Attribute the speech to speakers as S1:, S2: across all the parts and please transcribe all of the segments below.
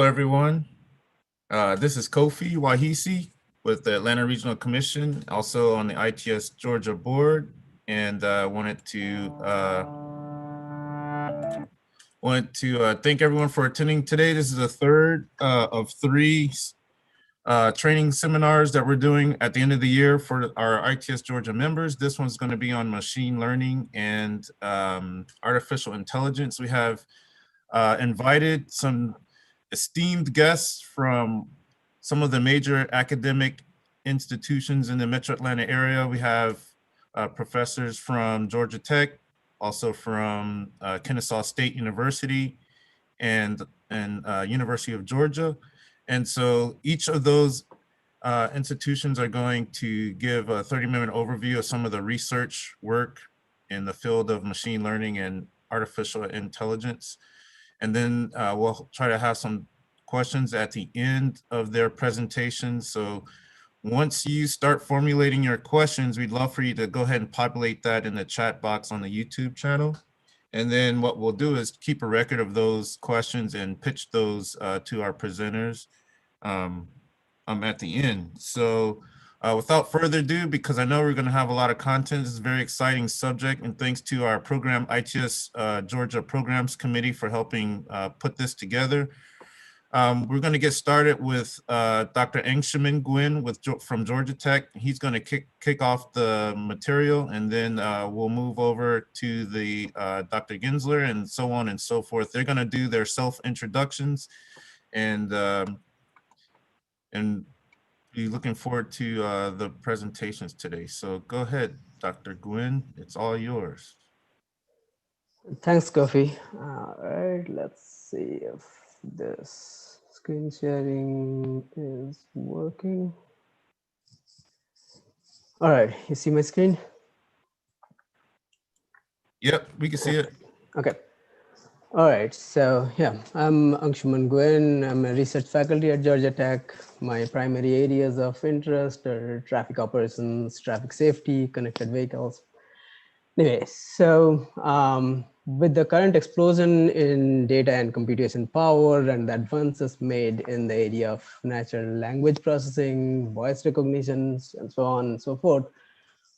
S1: everyone. This is Kofi Wakhisi with the Atlanta Regional Commission, also on the ITS Georgia board, and wanted to thank everyone for attending today. This is the third of three training seminars that we're doing at the end of the year for our ITS Georgia members. This one's going to be on machine learning and artificial intelligence. We have invited some esteemed guests from some of the major academic institutions in the Metro Atlanta area. We have professors from Georgia Tech, also from Kennesaw State University and University of Georgia. And so each of those institutions are going to give a 30-minute overview of some of the research work in the field of machine learning and artificial intelligence. And then we'll try to have some questions at the end of their presentation. So once you start formulating your questions, we'd love for you to go ahead and populate that in the chat box on the YouTube channel. And then what we'll do is keep a record of those questions and pitch those to our presenters at the end. So without further ado, because I know we're going to have a lot of content, this is a very exciting subject, and thanks to our program, ITS Georgia Programs Committee, for helping put this together. We're going to get started with Dr. Angshuman Guin from Georgia Tech. He's going to kick off the material, and then we'll move over to the Dr. Ginsler and so on and so forth. They're going to do their self-introductions and be looking forward to the presentations today. So go ahead, Dr. Guin, it's all yours.
S2: Thanks, Kofi. All right, let's see if this screen sharing is working. All right, you see my screen?
S1: Yep, we can see it.
S2: Okay. All right, so yeah, I'm Angshuman Guin. I'm a research faculty at Georgia Tech. My primary areas of interest are traffic operations, traffic safety, connected vehicles. Anyway, so with the current explosion in data and computation power and the advances made in the area of natural language processing, voice recognitions, and so on and so forth,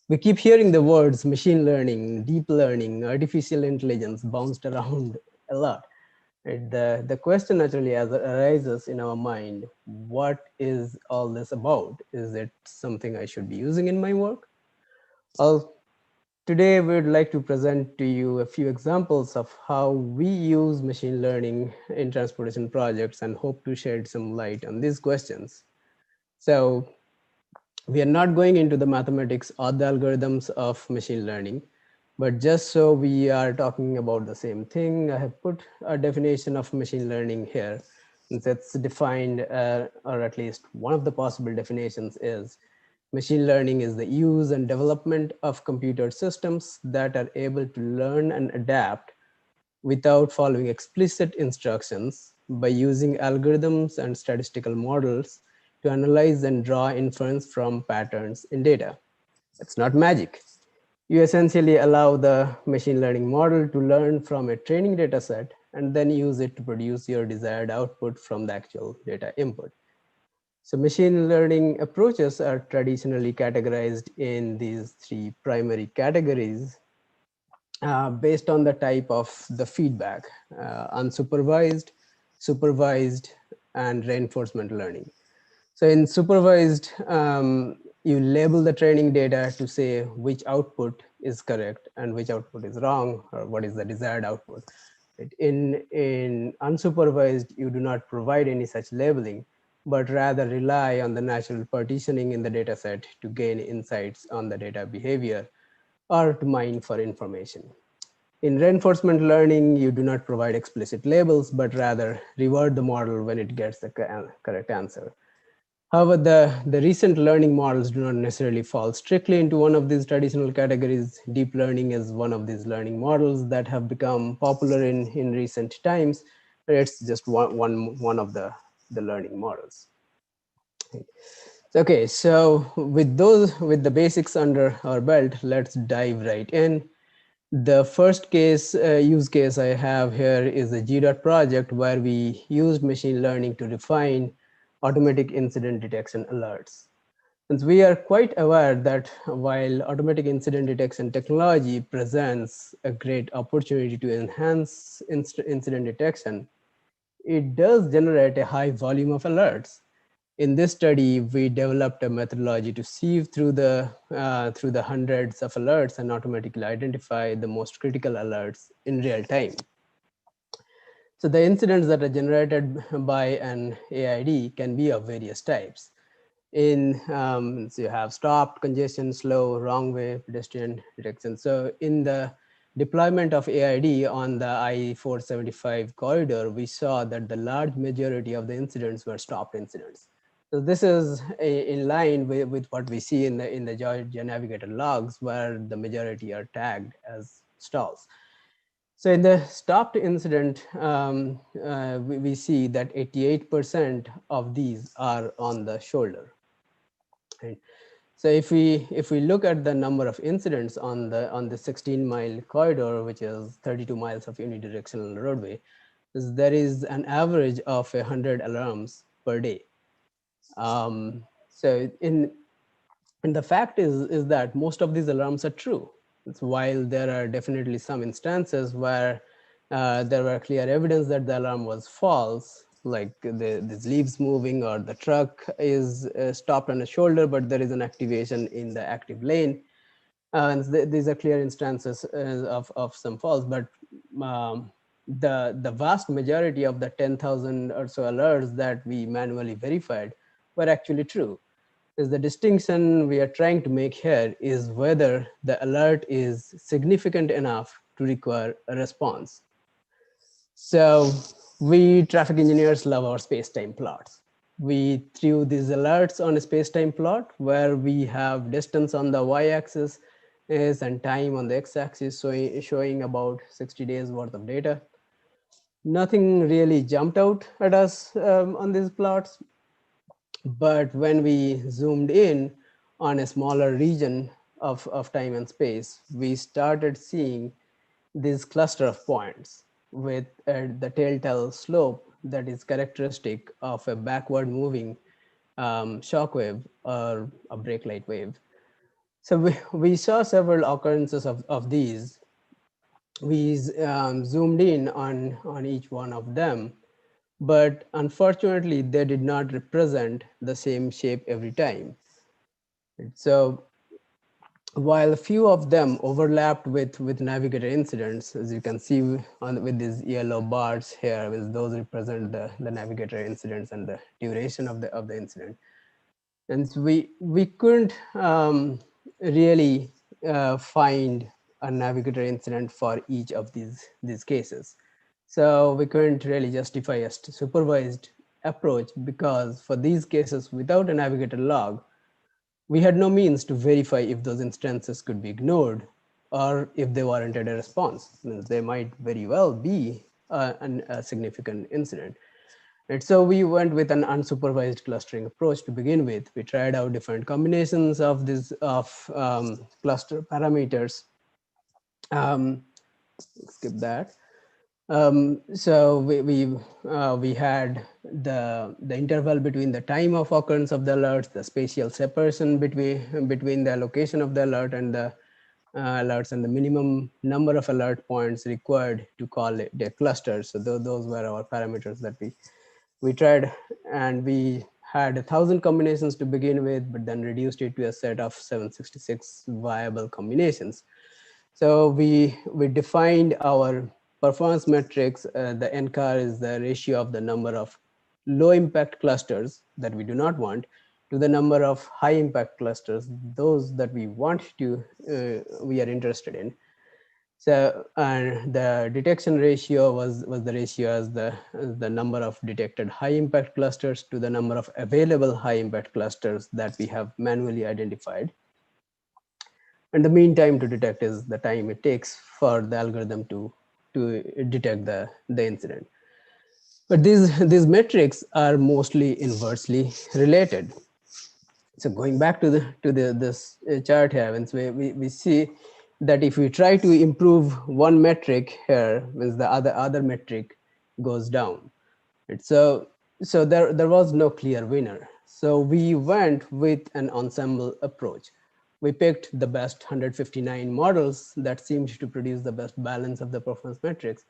S2: we keep hearing the words machine learning, deep learning, artificial intelligence bounced around a lot. The question naturally arises in our mind, what is all this about? Is it something I should be using in my work? Well, today we'd like to present to you a few examples of how we use machine learning in transportation projects and hope to shed some light on these questions. So we are not going into the mathematics or the algorithms of machine learning, but just so we are talking about the same thing, I have put a definition of machine learning here. That's defined, or at least one of the possible definitions is, machine learning is the use and development of computer systems that are able to learn and adapt without following explicit instructions by using algorithms and statistical models to analyze and draw inference from patterns in data. It's not magic. You essentially allow the machine learning model to learn from a training data set and then use it to produce your desired output from the actual data input. So machine learning approaches are traditionally categorized in these three primary categories based on the type of the feedback: unsupervised, supervised, and reinforcement learning. So in supervised, you label the training data to say which output is correct and which output is wrong, or what is the desired output. In unsupervised, you do not provide any such labeling, but rather rely on the natural partitioning in the data set to gain insights on the data behavior or to mine for information. In reinforcement learning, you do not provide explicit labels, but rather reward the model when it gets the correct answer. However, the recent learning models do not necessarily fall strictly into one of these traditional categories. Deep learning is one of these learning models that have become popular in recent times. It's just one of the learning models. Okay, so with the basics under our belt, let's dive right in. The first use case I have here is the GDOT project, where we used machine learning to refine automatic incident detection alerts. Since we are quite aware that while automatic incident detection technology presents a great opportunity to enhance incident detection, it does generate a high volume of alerts. In this study, we developed a methodology to sieve through the hundreds of alerts and automatically identify the most critical alerts in real time. So the incidents that are generated by an AID can be of various types. So you have stopped, congestion, slow, wrong way, pedestrian detection. So in the deployment of AID on the I-475 corridor, we saw that the large majority of the incidents were stopped incidents. So this is in line with what we see in the Georgia Navigator logs, where the majority are tagged as stalls. So in the stopped incident, we see that 88% of these are on the shoulder. Right. So if we look at the number of incidents on the 16-mile corridor, which is 32 miles of unidirectional roadway, there is an average of 100 alarms per day. So and the fact is that most of these alarms are true. While there are definitely some instances where there were clear evidence that the alarm was false, like the leaves moving or the truck is stopped on a shoulder, but there is an activation in the active lane. And these are clear instances of some false, but the vast majority of the 10,000 or so alerts that we manually verified were actually true. Is the distinction we are trying to make here is whether the alert is significant enough to require a response. So we traffic engineers love our space-time plots. We threw these alerts on a space-time plot where we have distance on the y-axis and time on the x-axis, showing about 60 days worth of data. Nothing really jumped out at us on these plots. But when we zoomed in on a smaller region of time and space, we started seeing this cluster of points with the telltale slope that is characteristic of a backward moving shock wave or a brake light wave. So we saw several occurrences of these. We zoomed in on each one of them, but unfortunately, they did not represent the same shape every time. So while a few of them overlapped with navigator incidents, as you can see with these yellow bars here, those represent the navigator incidents and the duration of the incident. And so we couldn't really find a navigator incident for each of these cases. So we couldn't really justify a supervised approach, because for these cases without a navigator log, we had no means to verify if those instances could be ignored or if they warranted a response. They might very well be a significant incident. And so we went with an unsupervised clustering approach to begin with. We tried out different combinations of cluster parameters. Skip that. So we had the interval between the time of occurrence of the alerts, the spatial separation between the location of the alert and the alerts, and the minimum number of alert points required to call it a cluster. So those were our parameters that we tried, and we had 1,000 combinations to begin with, but then reduced it to a set of 766 viable combinations. So we defined our performance metrics. The NCAR is the ratio of the number of low impact clusters that we do not want to the number of high impact clusters, those that we want to, we are interested in. So the detection ratio was the ratio as the number of detected high impact clusters to the number of available high impact clusters that we have manually identified. And the mean time to detect is the time it takes for the algorithm to detect the incident. But these metrics are mostly inversely related. So going back to this chart here, we see that if we try to improve one metric here, means the other metric goes down. Right? So there was no clear winner. So we went with an ensemble approach. We picked the best 159 models that seemed to produce the best balance of the performance metrics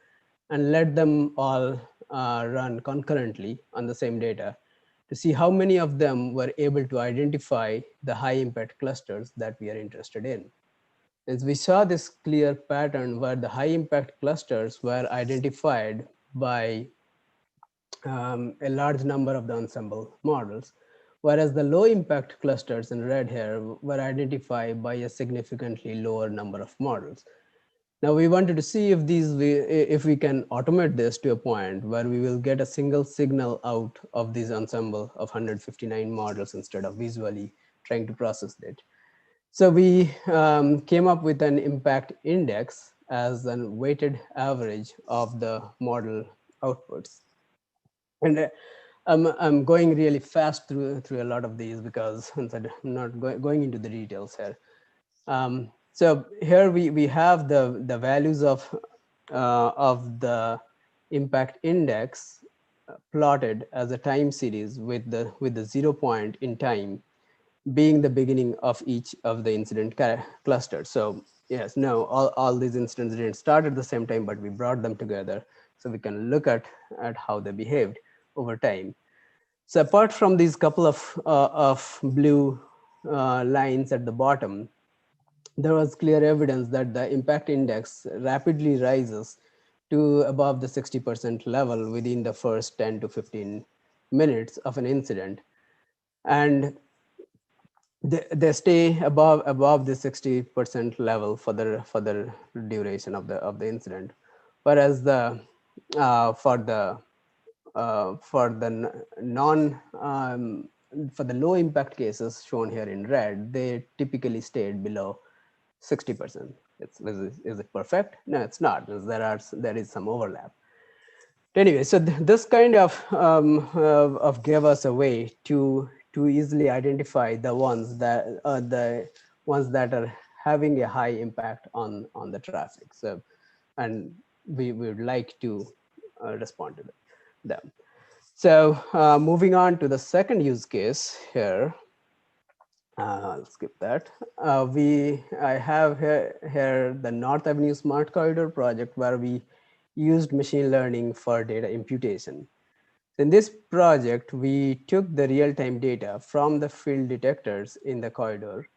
S2: and let them all run concurrently on the same data to see how many of them were able to identify the high impact clusters that we are interested in. As we saw this clear pattern where the high impact clusters were identified by a large number of the ensemble models, whereas the low impact clusters in red here were identified by a significantly lower number of models. Now we wanted to see if we can automate this to a point where we will get a single signal out of this ensemble of 159 models instead of visually trying to process it. So we came up with an impact index as a weighted average of the model outputs. And I'm going really fast through a lot of these because I'm not going into the details here. So here we have the values of the impact index plotted as a time series with the 0 point in time being the beginning of each of the incident clusters. So yes, no, all these incidents didn't start at the same time, but we brought them together so we can look at how they behaved over time. So apart from these couple of blue lines at the bottom, there was clear evidence that the impact index rapidly rises to above the 60% level within the first 10 to 15 minutes of an incident. And they stay above the 60% level for the duration of the incident, whereas the for the non for the low impact cases shown here in red, they typically stayed below 60%. Is it perfect? No, it's not. There is some overlap. Anyway, so this kind of gave us a way to easily identify the ones that are having a high impact on the traffic. So, and we would like to respond to them. So moving on to the second use case here. I'll skip that. I have here the North Avenue Smart Corridor project where we used machine learning for data imputation. In this project, we took the real-time data from the field detectors in the corridor,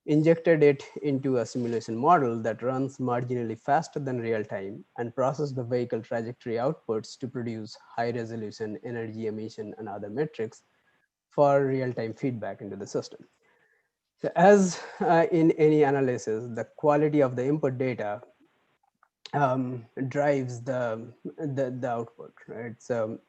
S2: injected it into a simulation model that runs marginally faster than real-time, and processed the vehicle trajectory outputs to produce high-resolution energy emission and other metrics for real-time feedback into the system. So as in any analysis, the quality of the input data drives the output, right? So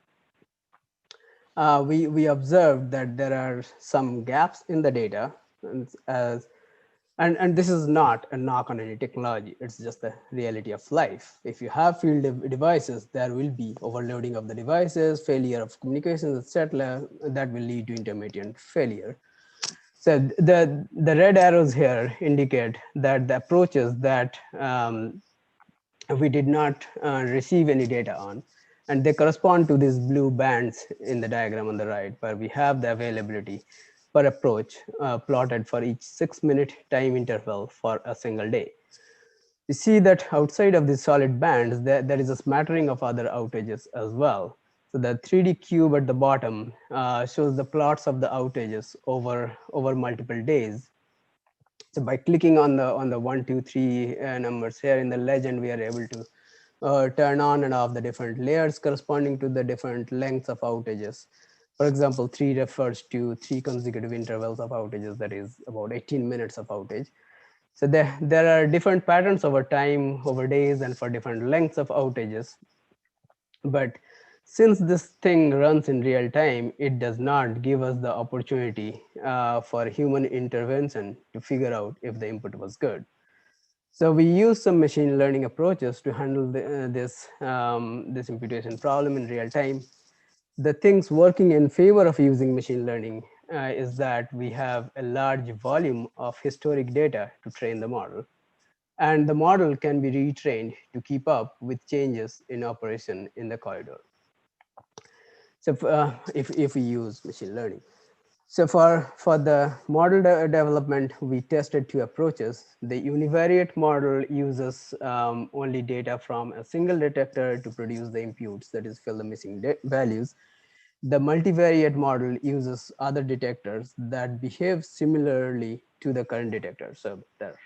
S2: we observed that there are some gaps in the data, and this is not a knock on any technology. It's just the reality of life. If you have field devices, there will be overloading of the devices, failure of communications, etc. That will lead to intermittent failure. So the red arrows here indicate that the approaches that we did not receive any data on, and they correspond to these blue bands in the diagram on the right, where we have the availability per approach plotted for each 6-minute time interval for a single day. You see that outside of these solid bands, there is a smattering of other outages as well. So the 3D cube at the bottom shows the plots of the outages over multiple days. So by clicking on the 1, 2, 3 numbers here in the legend, we are able to turn on and off the different layers corresponding to the different lengths of outages. For example, 3 refers to 3 consecutive intervals of outages, that is about 18 minutes of outage. So there are different patterns over time, over days, and for different lengths of outages. But since this thing runs in real time, it does not give us the opportunity for human intervention to figure out if the input was good. So we use some machine learning approaches to handle this imputation problem in real time. The things working in favor of using machine learning is that we have a large volume of historic data to train the model. and the model can be retrained to keep up with changes in operation in the corridor. So if we use machine learning. So for the model development, we tested two approaches. The univariate model uses only data from a single detector to produce the inputs, that is fill the missing values. The multivariate model uses other detectors that behave similarly to the current detector. So they're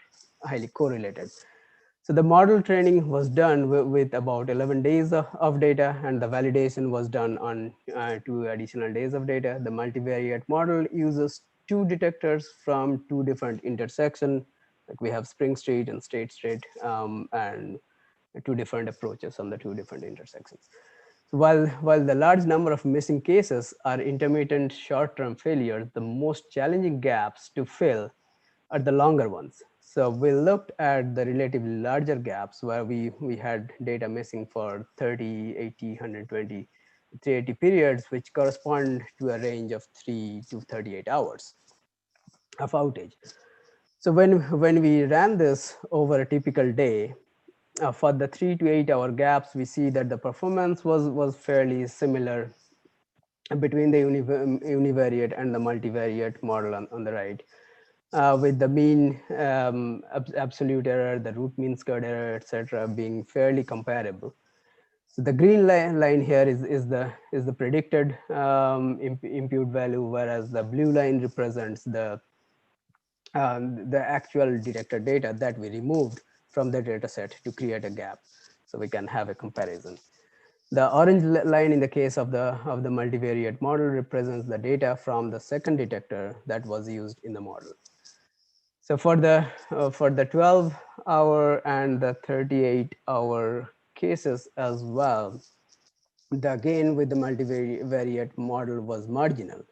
S2: highly correlated. So the model training was done with about 11 days of data, and the validation was done on 2 additional days of data. The multivariate model uses two detectors from two different intersections. Like we have Spring Street and State Street, and two different approaches on the two different intersections. So while the large number of missing cases are intermittent short-term failures, the most challenging gaps to fill are the longer ones. So we looked at the relatively larger gaps where we had data missing for 30, 80, 120, 380 periods, which correspond to a range of 3 to 38 hours of outage. So when we ran this over a typical day, for the 3 to 8 hour gaps, we see that the performance was fairly similar between the univariate and the multivariate model on the right. With the mean absolute error, the root mean squared error, etc., being fairly comparable. So the green line here is the predicted input value, whereas the blue line represents the actual detector data that we removed from the data set to create a gap, so we can have a comparison. The orange line in the case of the multivariate model represents the data from the second detector that was used in the model. So for the 12-hour and the 38-hour cases as well, the gain with the multivariate model was marginal.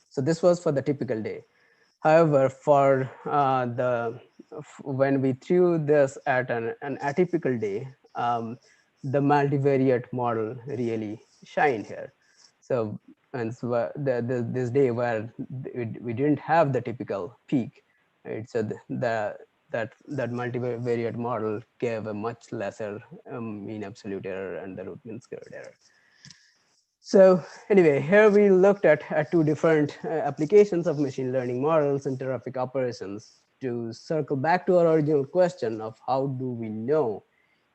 S2: So this was for the typical day. However, for when we threw this at an atypical day, the multivariate model really shined here. So, and so this day where we didn't have the typical peak, right? So that multivariate model gave a much lesser mean absolute error and the root mean squared error. So anyway, here we looked at two different applications of machine learning models in traffic operations to circle back to our original question of how do we know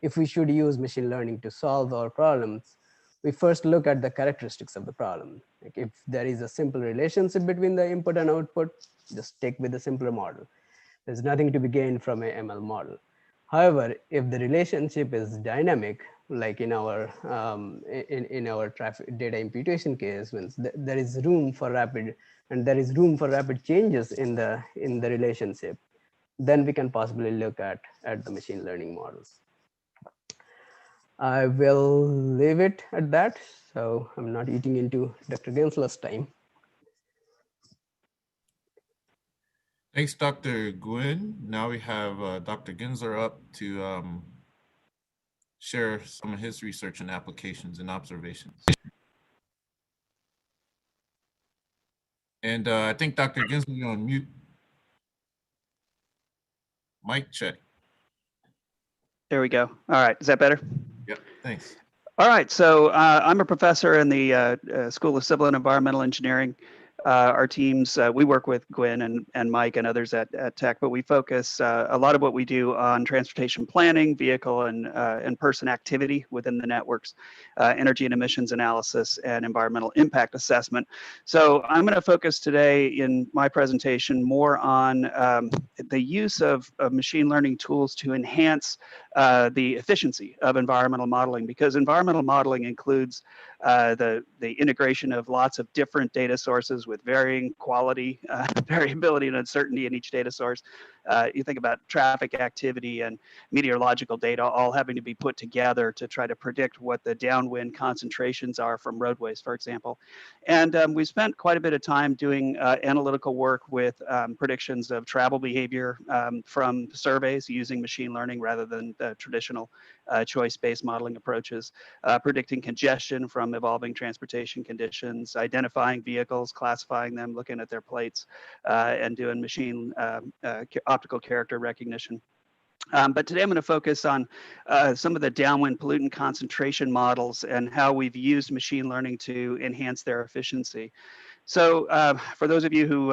S2: if we should use machine learning to solve our problems. We first look at the characteristics of the problem. Like if there is a simple relationship between the input and output, just stick with the simpler model. There's nothing to be gained from a ML model. However, if the relationship is dynamic, like in our traffic data imputation case, means there is room for rapid changes in the relationship, then we can possibly look at the machine learning models. I will leave it at that. So I'm not eating into Dr. Gensler's time.
S1: Thanks, Dr. Guin. Now we have Dr. Ginsberg up to share some of his research and applications and observations. And I think Dr. Ginsberg, you're on mute. Mic check.
S3: There we go. All right, is that better?
S1: Yep, thanks.
S3: All right, so I'm a professor in the School of Civil and Environmental Engineering. Our teams, we work with Guin and Mike and others at Tech, but we focus a lot of what we do on transportation planning, vehicle and person activity within the networks, energy and emissions analysis, and environmental impact assessment. So I'm going to focus today in my presentation more on the use of machine learning tools to enhance the efficiency of environmental modeling, because environmental modeling includes the integration of lots of different data sources with varying quality, variability, and uncertainty in each data source. You think about traffic activity and meteorological data all having to be put together to try to predict what the downwind concentrations are from roadways, for example. And we spent quite a bit of time doing analytical work with predictions of travel behavior from surveys using machine learning rather than the traditional choice-based modeling approaches, predicting congestion from evolving transportation conditions, identifying vehicles, classifying them, looking at their plates, and doing machine optical character recognition. But today I'm going to focus on some of the downwind pollutant concentration models and how we've used machine learning to enhance their efficiency. So for those of you who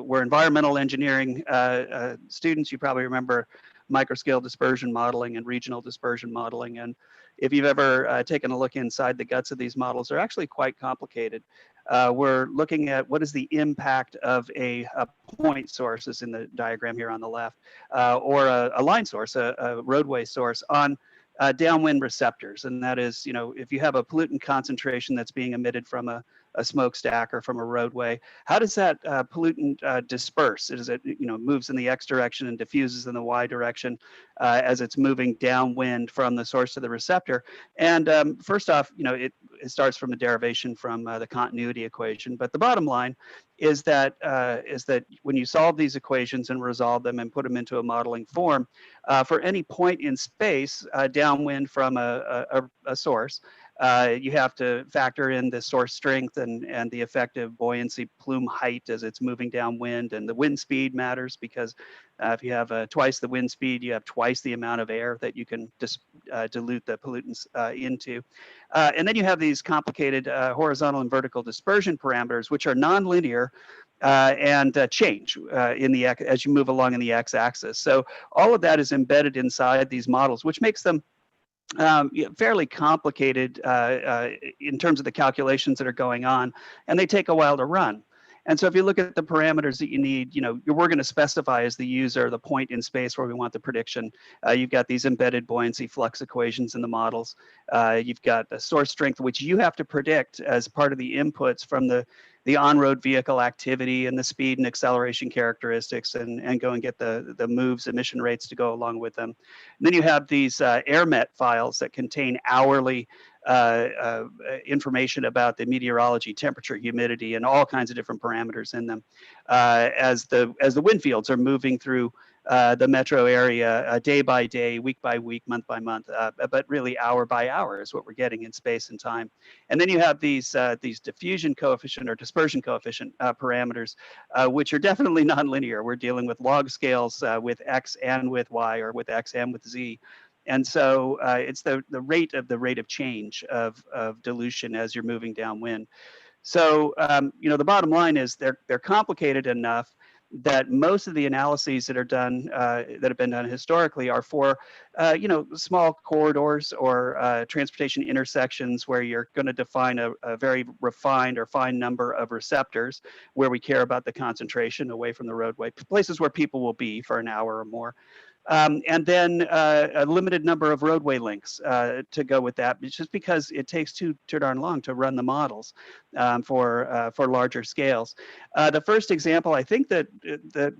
S3: were environmental engineering students, you probably remember microscale dispersion modeling and regional dispersion modeling. And if you've ever taken a look inside the guts of these models, they're actually quite complicated. We're looking at what is the impact of a point source, is in the diagram here on the left, or a line source, a roadway source, on downwind receptors. And that is, if you have a pollutant concentration that's being emitted from a smokestack or from a roadway, how does that pollutant disperse? Is it, moves in the X direction and diffuses in the Y direction as it's moving downwind from the source to the receptor? And first off, it starts from a derivation from the continuity equation. But the bottom line is that when you solve these equations and resolve them and put them into a modeling form, for any point in space downwind from a source, you have to factor in the source strength and the effective buoyancy plume height as it's moving downwind, and the wind speed matters because if you have twice the wind speed, you have twice the amount of air that you can dilute the pollutants into. And then you have these complicated horizontal and vertical dispersion parameters, which are nonlinear and change as you move along in the x-axis. So all of that is embedded inside these models, which makes them fairly complicated in terms of the calculations that are going on, and they take a while to run. And so if you look at the parameters that you need, we're going to specify as the user the point in space where we want the prediction. You've got these embedded buoyancy flux equations in the models. You've got the source strength, which you have to predict as part of the inputs from the on-road vehicle activity and the speed and acceleration characteristics, and go and get the moves, emission rates to go along with them. And then you have these AirMet files that contain hourly information about the meteorology, temperature, humidity, and all kinds of different parameters in them as the wind fields are moving through the metro area day by day, week by week, month by month, but really hour by hour is what we're getting in space and time. And then you have these diffusion coefficient or dispersion coefficient parameters, which are definitely nonlinear. We're dealing with log scales with X and with Y, or with X and with Z. And so it's the rate of change of dilution as you're moving downwind. So the bottom line is they're complicated enough that most of the analyses that are done that have been done historically are for small corridors or transportation intersections where you're going to define a very refined or fine number of receptors where we care about the concentration away from the roadway, places where people will be for an hour or more. And then a limited number of roadway links to go with that, just because it takes too darn long to run the models for larger scales. The first example I think that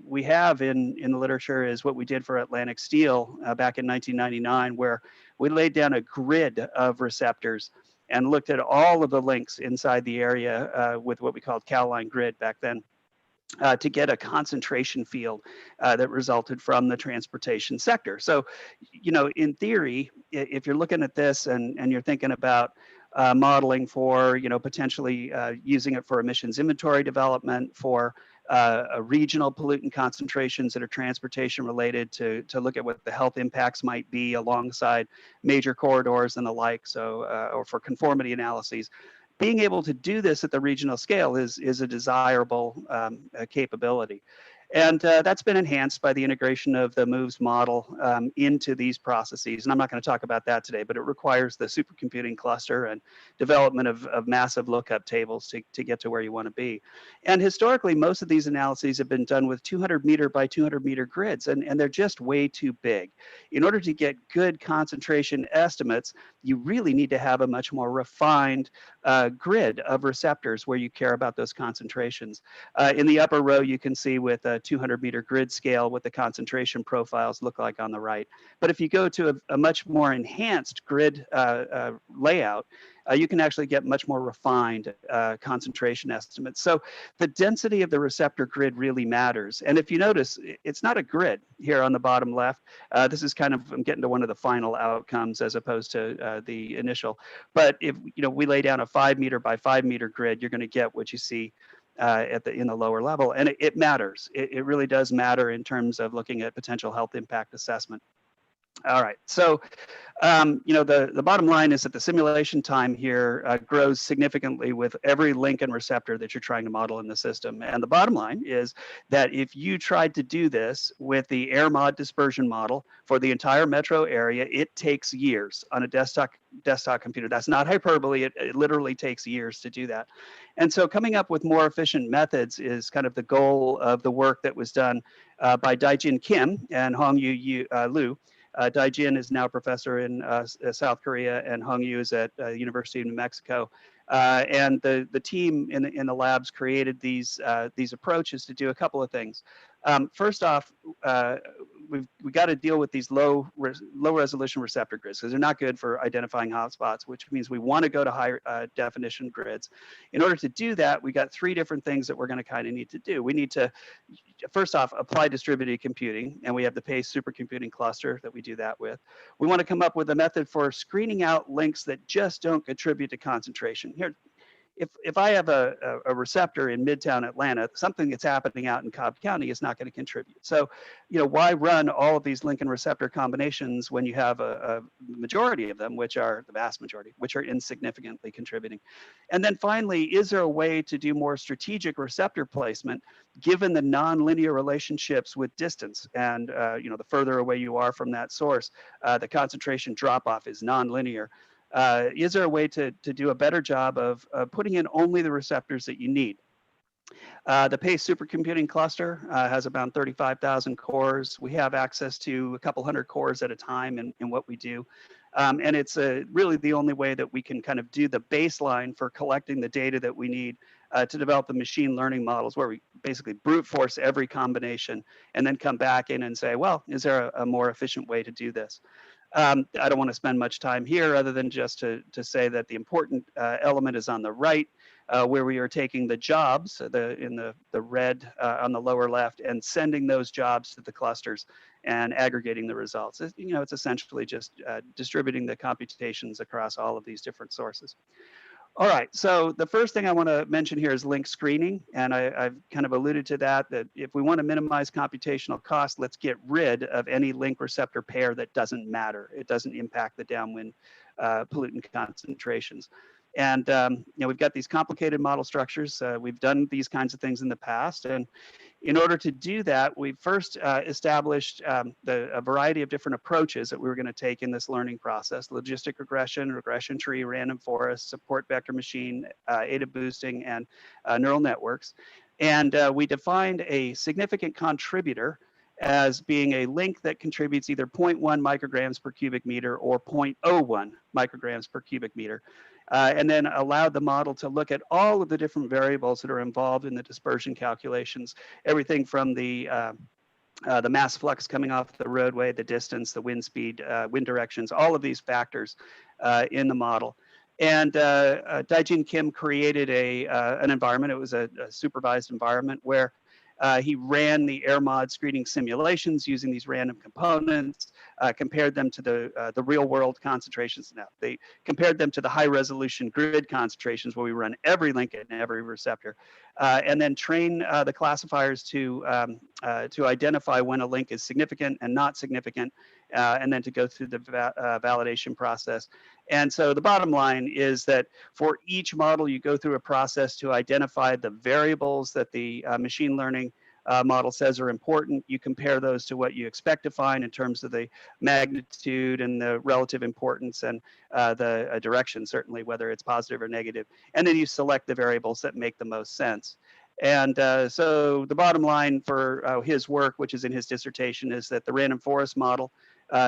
S3: we have in the literature is what we did for Atlantic Steel back in 1999, where we laid down a grid of receptors and looked at all of the links inside the area with what we called Cal-line grid back then. To get a concentration field that resulted from the transportation sector. So, in theory, if you're looking at this and you're thinking about modeling for, potentially using it for emissions inventory development, for regional pollutant concentrations that are transportation related, to look at what the health impacts might be alongside major corridors and the like, so or for conformity analyses. Being able to do this at the regional scale is a desirable capability. And that's been enhanced by the integration of the MOVES model into these processes. And I'm not going to talk about that today, but it requires the supercomputing cluster and development of massive lookup tables to get to where you want to be. And historically, most of these analyses have been done with 200 meter by 200 meter grids, and they're just way too big. In order to get good concentration estimates, you really need to have a much more refined grid of receptors where you care about those concentrations. In the upper row, you can see with a 200 meter grid scale what the concentration profiles look like on the right. But if you go to a much more enhanced grid layout, you can actually get much more refined concentration estimates. So the density of the receptor grid really matters. And if you notice, it's not a grid here on the bottom left. This is kind of, I'm getting to one of the final outcomes as opposed to the initial. But if we lay down a 5 meter by 5 meter grid, you're going to get what you see in the lower level. And it matters. It really does matter in terms of looking at potential health impact assessment. All right, so the bottom line is that the simulation time here grows significantly with every link and receptor that you're trying to model in the system. And the bottom line is that if you tried to do this with the AirMod dispersion model for the entire metro area, it takes years on a desktop computer. That's not hyperbole. It literally takes years to do that. And so coming up with more efficient methods is kind of the goal of the work that was done by Daijin Kim and Hongyu Liu. Daijin is now a professor in South Korea, and Hongyu is at University of New Mexico. And the team in the labs created these approaches to do a couple of things. First off, we got to deal with these low resolution receptor grids because they're not good for identifying hotspots, which means we want to go to high definition grids. In order to do that, we got three different things that we're going to kind of need to do. We need to, first off, apply distributed computing, and we have the PACE supercomputing cluster that we do that with. We want to come up with a method for screening out links that just don't contribute to concentration. Here, if I have a receptor in Midtown Atlanta, something that's happening out in Cobb County is not going to contribute. So, why run all of these link and receptor combinations when you have a majority of them, which are the vast majority, which are insignificantly contributing? And then finally, is there a way to do more strategic receptor placement given the nonlinear relationships with distance? And, the further away you are from that source, the concentration drop off is nonlinear. Is there a way to do a better job of putting in only the receptors that you need? The PACE supercomputing cluster has about 35,000 cores. We have access to a couple hundred cores at a time in what we do. And it's really the only way that we can kind of do the baseline for collecting the data that we need to develop the machine learning models, where we basically brute force every combination and then come back in and say, well, is there a more efficient way to do this? I don't want to spend much time here other than just to say that the important element is on the right, where we are taking the jobs in the red on the lower left and sending those jobs to the clusters and aggregating the results. It's essentially just distributing the computations across all of these different sources. All right, so the first thing I want to mention here is link screening, and I've kind of alluded to that if we want to minimize computational cost, let's get rid of any link receptor pair that doesn't matter. It doesn't impact the downwind pollutant concentrations. And we've got these complicated model structures. We've done these kinds of things in the past, and in order to do that, we first established a variety of different approaches that we were going to take in this learning process: logistic regression, regression tree, random forest, support vector machine, ADA boosting, and neural networks. And we defined a significant contributor as being a link that contributes either 0.1 micrograms per cubic meter or 0.01 micrograms per cubic meter. And then allowed the model to look at all of the different variables that are involved in the dispersion calculations, everything from the mass flux coming off the roadway, the distance, the wind speed, wind directions, all of these factors in the model. And Daijin Kim created an environment. It was a supervised environment where he ran the AirMod screening simulations using these random components, compared them to the real world concentrations. Now, they compared them to the high resolution grid concentrations where we run every link and every receptor, and then train the classifiers to identify when a link is significant and not significant, and then to go through the validation process. And so the bottom line is that for each model, you go through a process to identify the variables that the machine learning model says are important. You compare those to what you expect to find in terms of the magnitude and the relative importance and the direction, certainly, whether it's positive or negative. And then you select the variables that make the most sense. And so the bottom line for his work, which is in his dissertation, is that the random forest model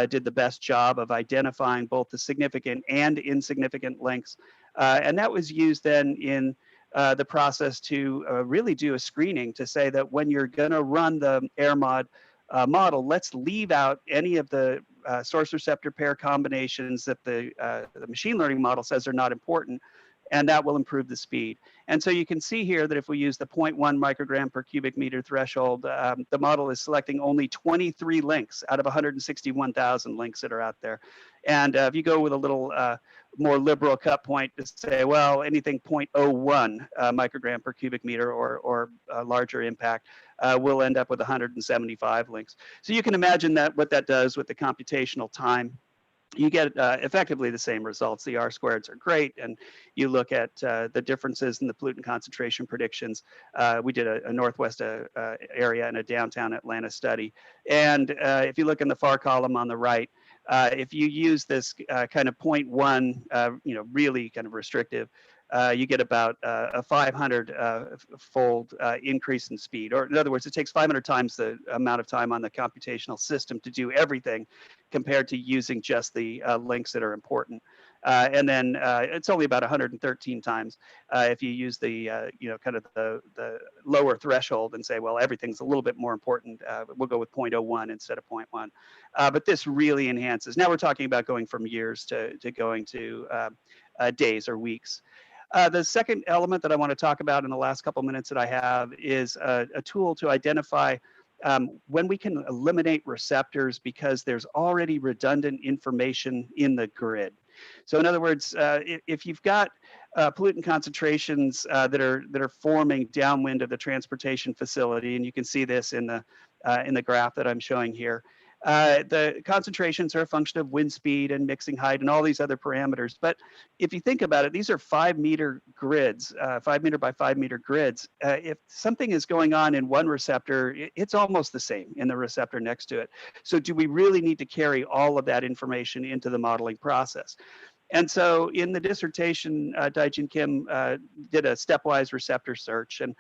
S3: did the best job of identifying both the significant and insignificant links. And that was used then in the process to really do a screening to say that when you're going to run the AirMod model, let's leave out any of the source receptor pair combinations that the machine learning model says are not important, and that will improve the speed. And so you can see here that if we use the 0.1 microgram per cubic meter threshold, the model is selecting only 23 links out of 161,000 links that are out there. And if you go with a little more liberal cut point to say, well, anything 0.01 microgram per cubic meter or larger impact will end up with 175 links. So you can imagine that what that does with the computational time. You get effectively the same results. The R-squareds are great, and you look at the differences in the pollutant concentration predictions. We did a Northwest area and a downtown Atlanta study. And if you look in the far column on the right, if you use this kind of 0.1, really kind of restrictive, you get about a 500-fold increase in speed. Or in other words, it takes 500 times the amount of time on the computational system to do everything compared to using just the links that are important. And then it's only about 113 times if you use the, kind of the lower threshold and say, well, everything's a little bit more important. We'll go with 0.01 instead of 0.1. But this really enhances. Now we're talking about going from years to going to days or weeks. The second element that I want to talk about in the last couple minutes that I have is a tool to identify when we can eliminate receptors because there's already redundant information in the grid. So in other words, if you've got pollutant concentrations that are forming downwind of the transportation facility, and you can see this in the graph that I'm showing here. The concentrations are a function of wind speed and mixing height and all these other parameters. But if you think about it, these are 5-meter grids, 5-meter by 5-meter grids. If something is going on in one receptor, it's almost the same in the receptor next to it. So do we really need to carry all of that information into the modeling process? And so in the dissertation, Daijin Kim did a stepwise receptor search and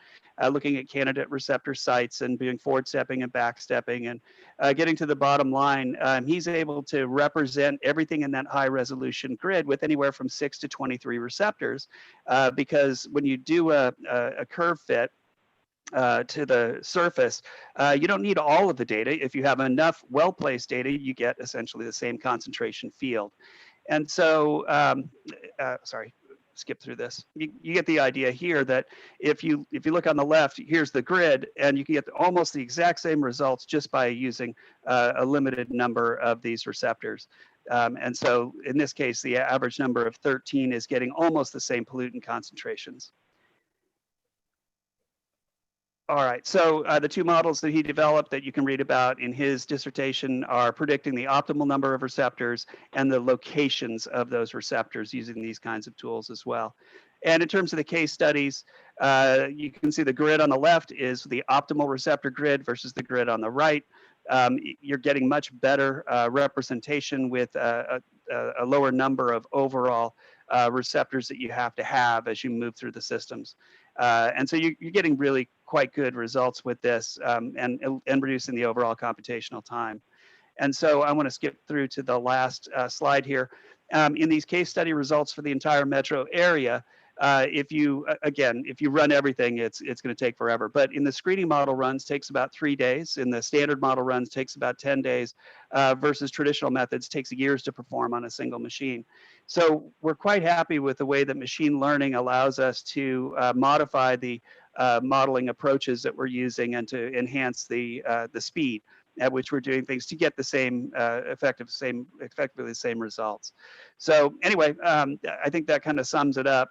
S3: looking at candidate receptor sites and doing forward stepping and back stepping and getting to the bottom line, he's able to represent everything in that high resolution grid with anywhere from 6 to 23 receptors because when you do a curve fit, to the surface, you don't need all of the data. If you have enough well-placed data, you get essentially the same concentration field. And so, sorry, skip through this. You get the idea here that if you look on the left, here's the grid, and you can get almost the exact same results just by using a limited number of these receptors. And so in this case, the average number of 13 is getting almost the same pollutant concentrations. All right, so the two models that he developed that you can read about in his dissertation are predicting the optimal number of receptors and the locations of those receptors using these kinds of tools as well. And in terms of the case studies, you can see the grid on the left is the optimal receptor grid versus the grid on the right. You're getting much better representation with a lower number of overall receptors that you have to have as you move through the systems. And so you're getting really quite good results with this and reducing the overall computational time. And so I want to skip through to the last slide here. In these case study results for the entire metro area, if you run everything, it's going to take forever. But in the screening model runs, takes about 3 days. In the standard model runs, takes about 10 days, versus traditional methods takes years to perform on a single machine. So we're quite happy with the way that machine learning allows us to modify the modeling approaches that we're using and to enhance the speed at which we're doing things to get the same effectively the same results. So anyway, I think that kind of sums it up.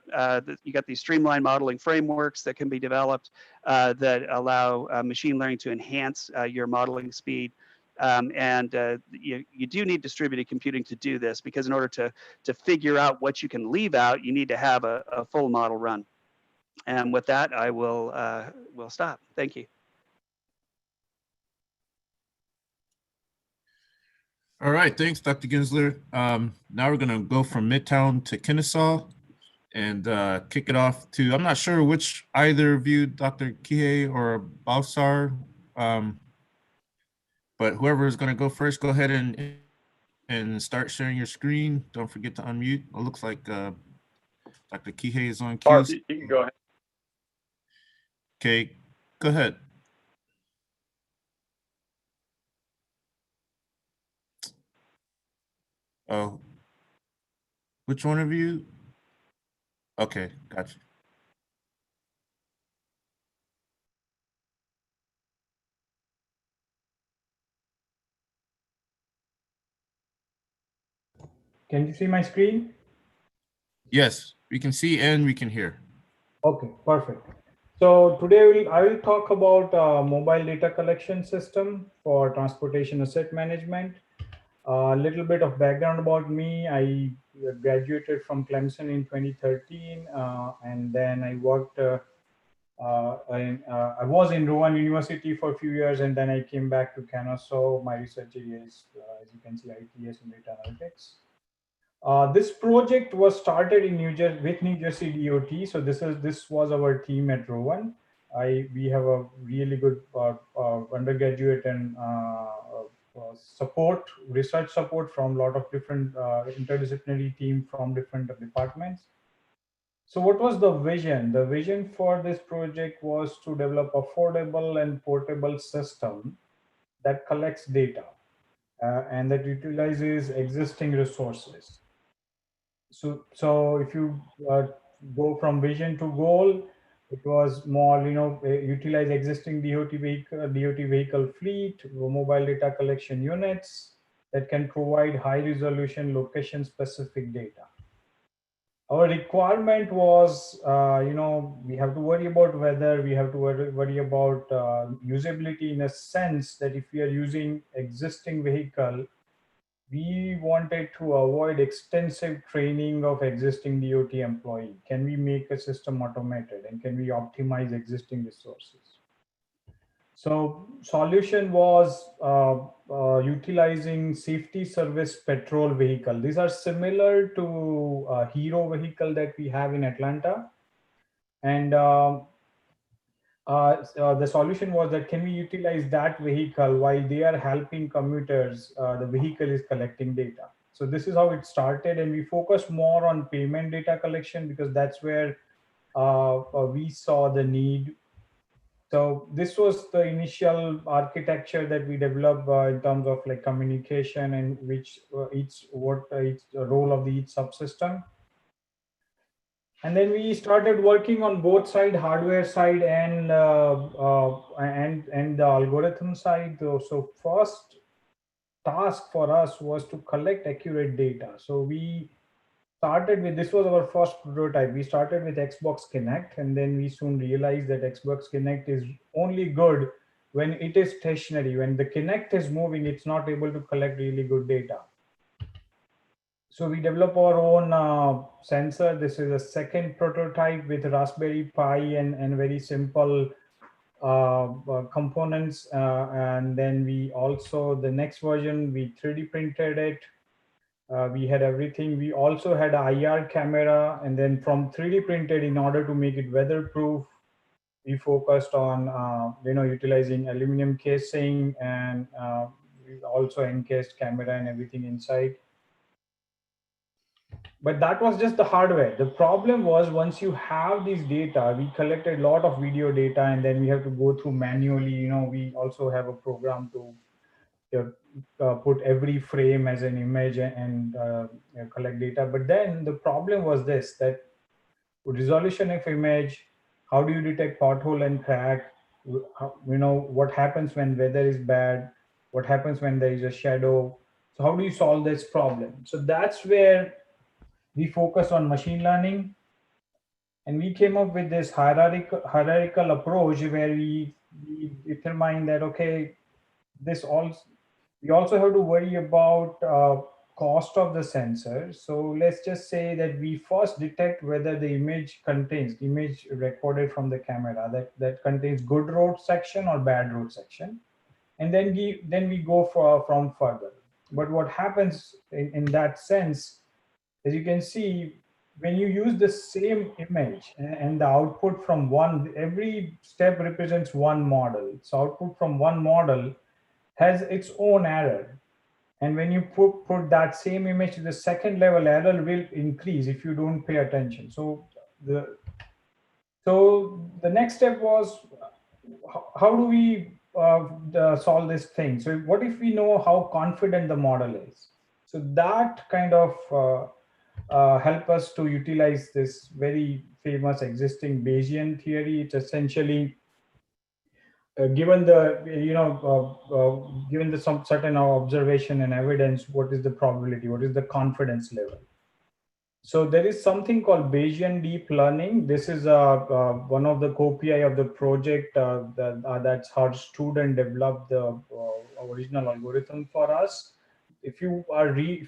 S3: You got these streamlined modeling frameworks that can be developed that allow machine learning to enhance your modeling speed. You do need distributed computing to do this because in order to figure out what you can leave out, you need to have a full model run. And with that, I will stop. Thank you.
S1: All right, thanks, Dr. Ginsler. Now we're gonna go from Midtown to Kennesaw and kick it off to, I'm not sure which either of you, Dr. Kehei or Bhavsar, but whoever is gonna go first, go ahead and start sharing your screen. Don't forget to unmute. It looks like Dr. Kehei is on cue.
S4: Parth, you can go ahead.
S1: Okay, go ahead. Oh, which one of you? Okay, gotcha.
S4: Can you see my screen?
S1: Yes, we can see and we can hear.
S4: Okay, perfect. So today I will talk about mobile data collection system for transportation asset management. A little bit of background about me. I graduated from Clemson in 2013, and then I worked. I was in Rowan University for a few years, and then I came back to Kennesaw. My research area is, as you can see, ITS and data analytics. This project was started in New Jersey with New Jersey DOT. So this was our team at Rowan. We have a really good undergraduate and support, research support from a lot of different interdisciplinary team from different departments. So what was the vision? The vision for this project was to develop affordable and portable system that collects data and that utilizes existing resources. So if you go from vision to goal, it was more, utilize existing DOT vehicle fleet, mobile data collection units that can provide high resolution location specific data. Our requirement was, we have to worry about weather, we have to worry about usability, in a sense that if we are using existing vehicle, we wanted to avoid extensive training of existing DOT employee. Can we make a system automated, and can we optimize existing resources? So solution was utilizing safety service patrol vehicle. These are similar to Hero vehicle that we have in Atlanta. And the solution was that can we utilize that vehicle while they are helping commuters, the vehicle is collecting data. So this is how it started, and we focused more on payment data collection because that's where we saw the need. So this was the initial architecture that we developed in terms of like communication and which each role of the each subsystem. And then we started working on both side, hardware side and the algorithm side. So first task for us was to collect accurate data. So we started with, this was our first prototype. We started with Xbox Connect, and then we soon realized that Xbox Connect is only good when it is stationary. When the Connect is moving, it's not able to collect really good data. So we develop our own sensor. This is a second prototype with Raspberry Pi and very simple components. And then we also, the next version, we 3D printed it. We had everything. We also had an IR camera, and then from 3D printed, in order to make it weatherproof, we focused on utilizing aluminum casing, and we also encased camera and everything inside. But that was just the hardware. The problem was, once you have these data, we collected a lot of video data, and then we have to go through manually. We also have a program to put every frame as an image and collect data. But then the problem was this, that resolution of image, how do you detect pothole and crack? What happens when weather is bad? What happens when there is a shadow? So how do you solve this problem? So that's where we focus on machine learning. And we came up with this hierarchical approach where we determine that, okay, we also have to worry about cost of the sensor. So let's just say that we first detect whether the image recorded from the camera that contains good road section or bad road section, and then we go from further. But what happens in that sense, as you can see, when you use the same image and the output from every step represents one model. So output from one model has its own error. And when you put that same image to the second level, error will increase if you don't pay attention. So the next step was, how do we solve this thing? So what if we know how confident the model is? So that kind of help us to utilize this very famous existing Bayesian theory. It's essentially given the, given the some certain observation and evidence, what is the probability, what is the confidence level? So there is something called Bayesian deep learning. This is one of the co-PI of the project that's our student developed the original algorithm for us. If you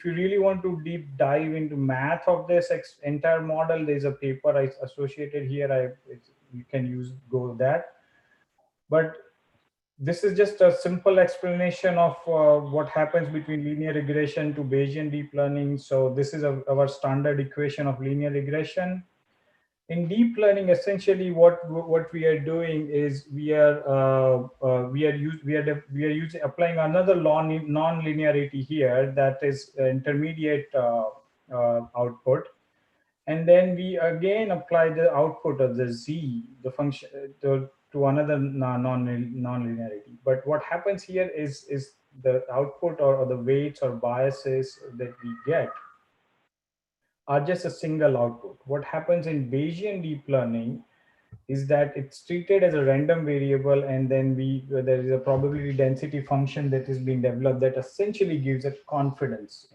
S4: really want to deep dive into math of this entire model, there's a paper associated here. You can go that. But this is just a simple explanation of what happens between linear regression to Bayesian deep learning. So this is our standard equation of linear regression. In deep learning, essentially, what we are doing is we are applying another non-linearity here, that is intermediate output. And then we again apply the output of the z, the function, to another non-linearity. But what happens here is the output or the weights or biases that we get are just a single output. What happens in Bayesian deep learning is that it's treated as a random variable, and then there is a probability density function that is being developed that essentially gives a confidence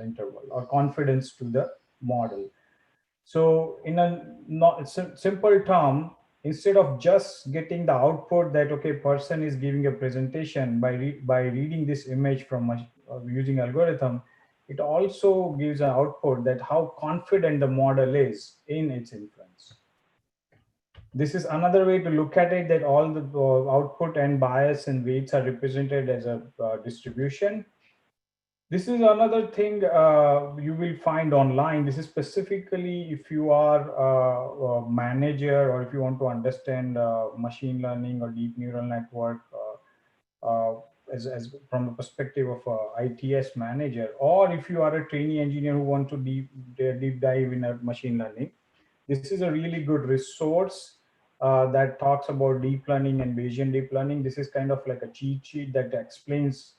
S4: interval or confidence to the model. So in a simple term, instead of just getting the output that, okay, person is giving a presentation by reading this image from using algorithm, it also gives an output that how confident the model is in its inference. This is another way to look at it, that all the output and bias and weights are represented as a distribution. This is another thing you will find online. This is specifically if you are a manager, or if you want to understand machine learning or deep neural network as from the perspective of a ITS manager, or if you are a trainee engineer who want to deep dive in machine learning. This is a really good resource that talks about deep learning and Bayesian deep learning. This is kind of like a cheat sheet that explains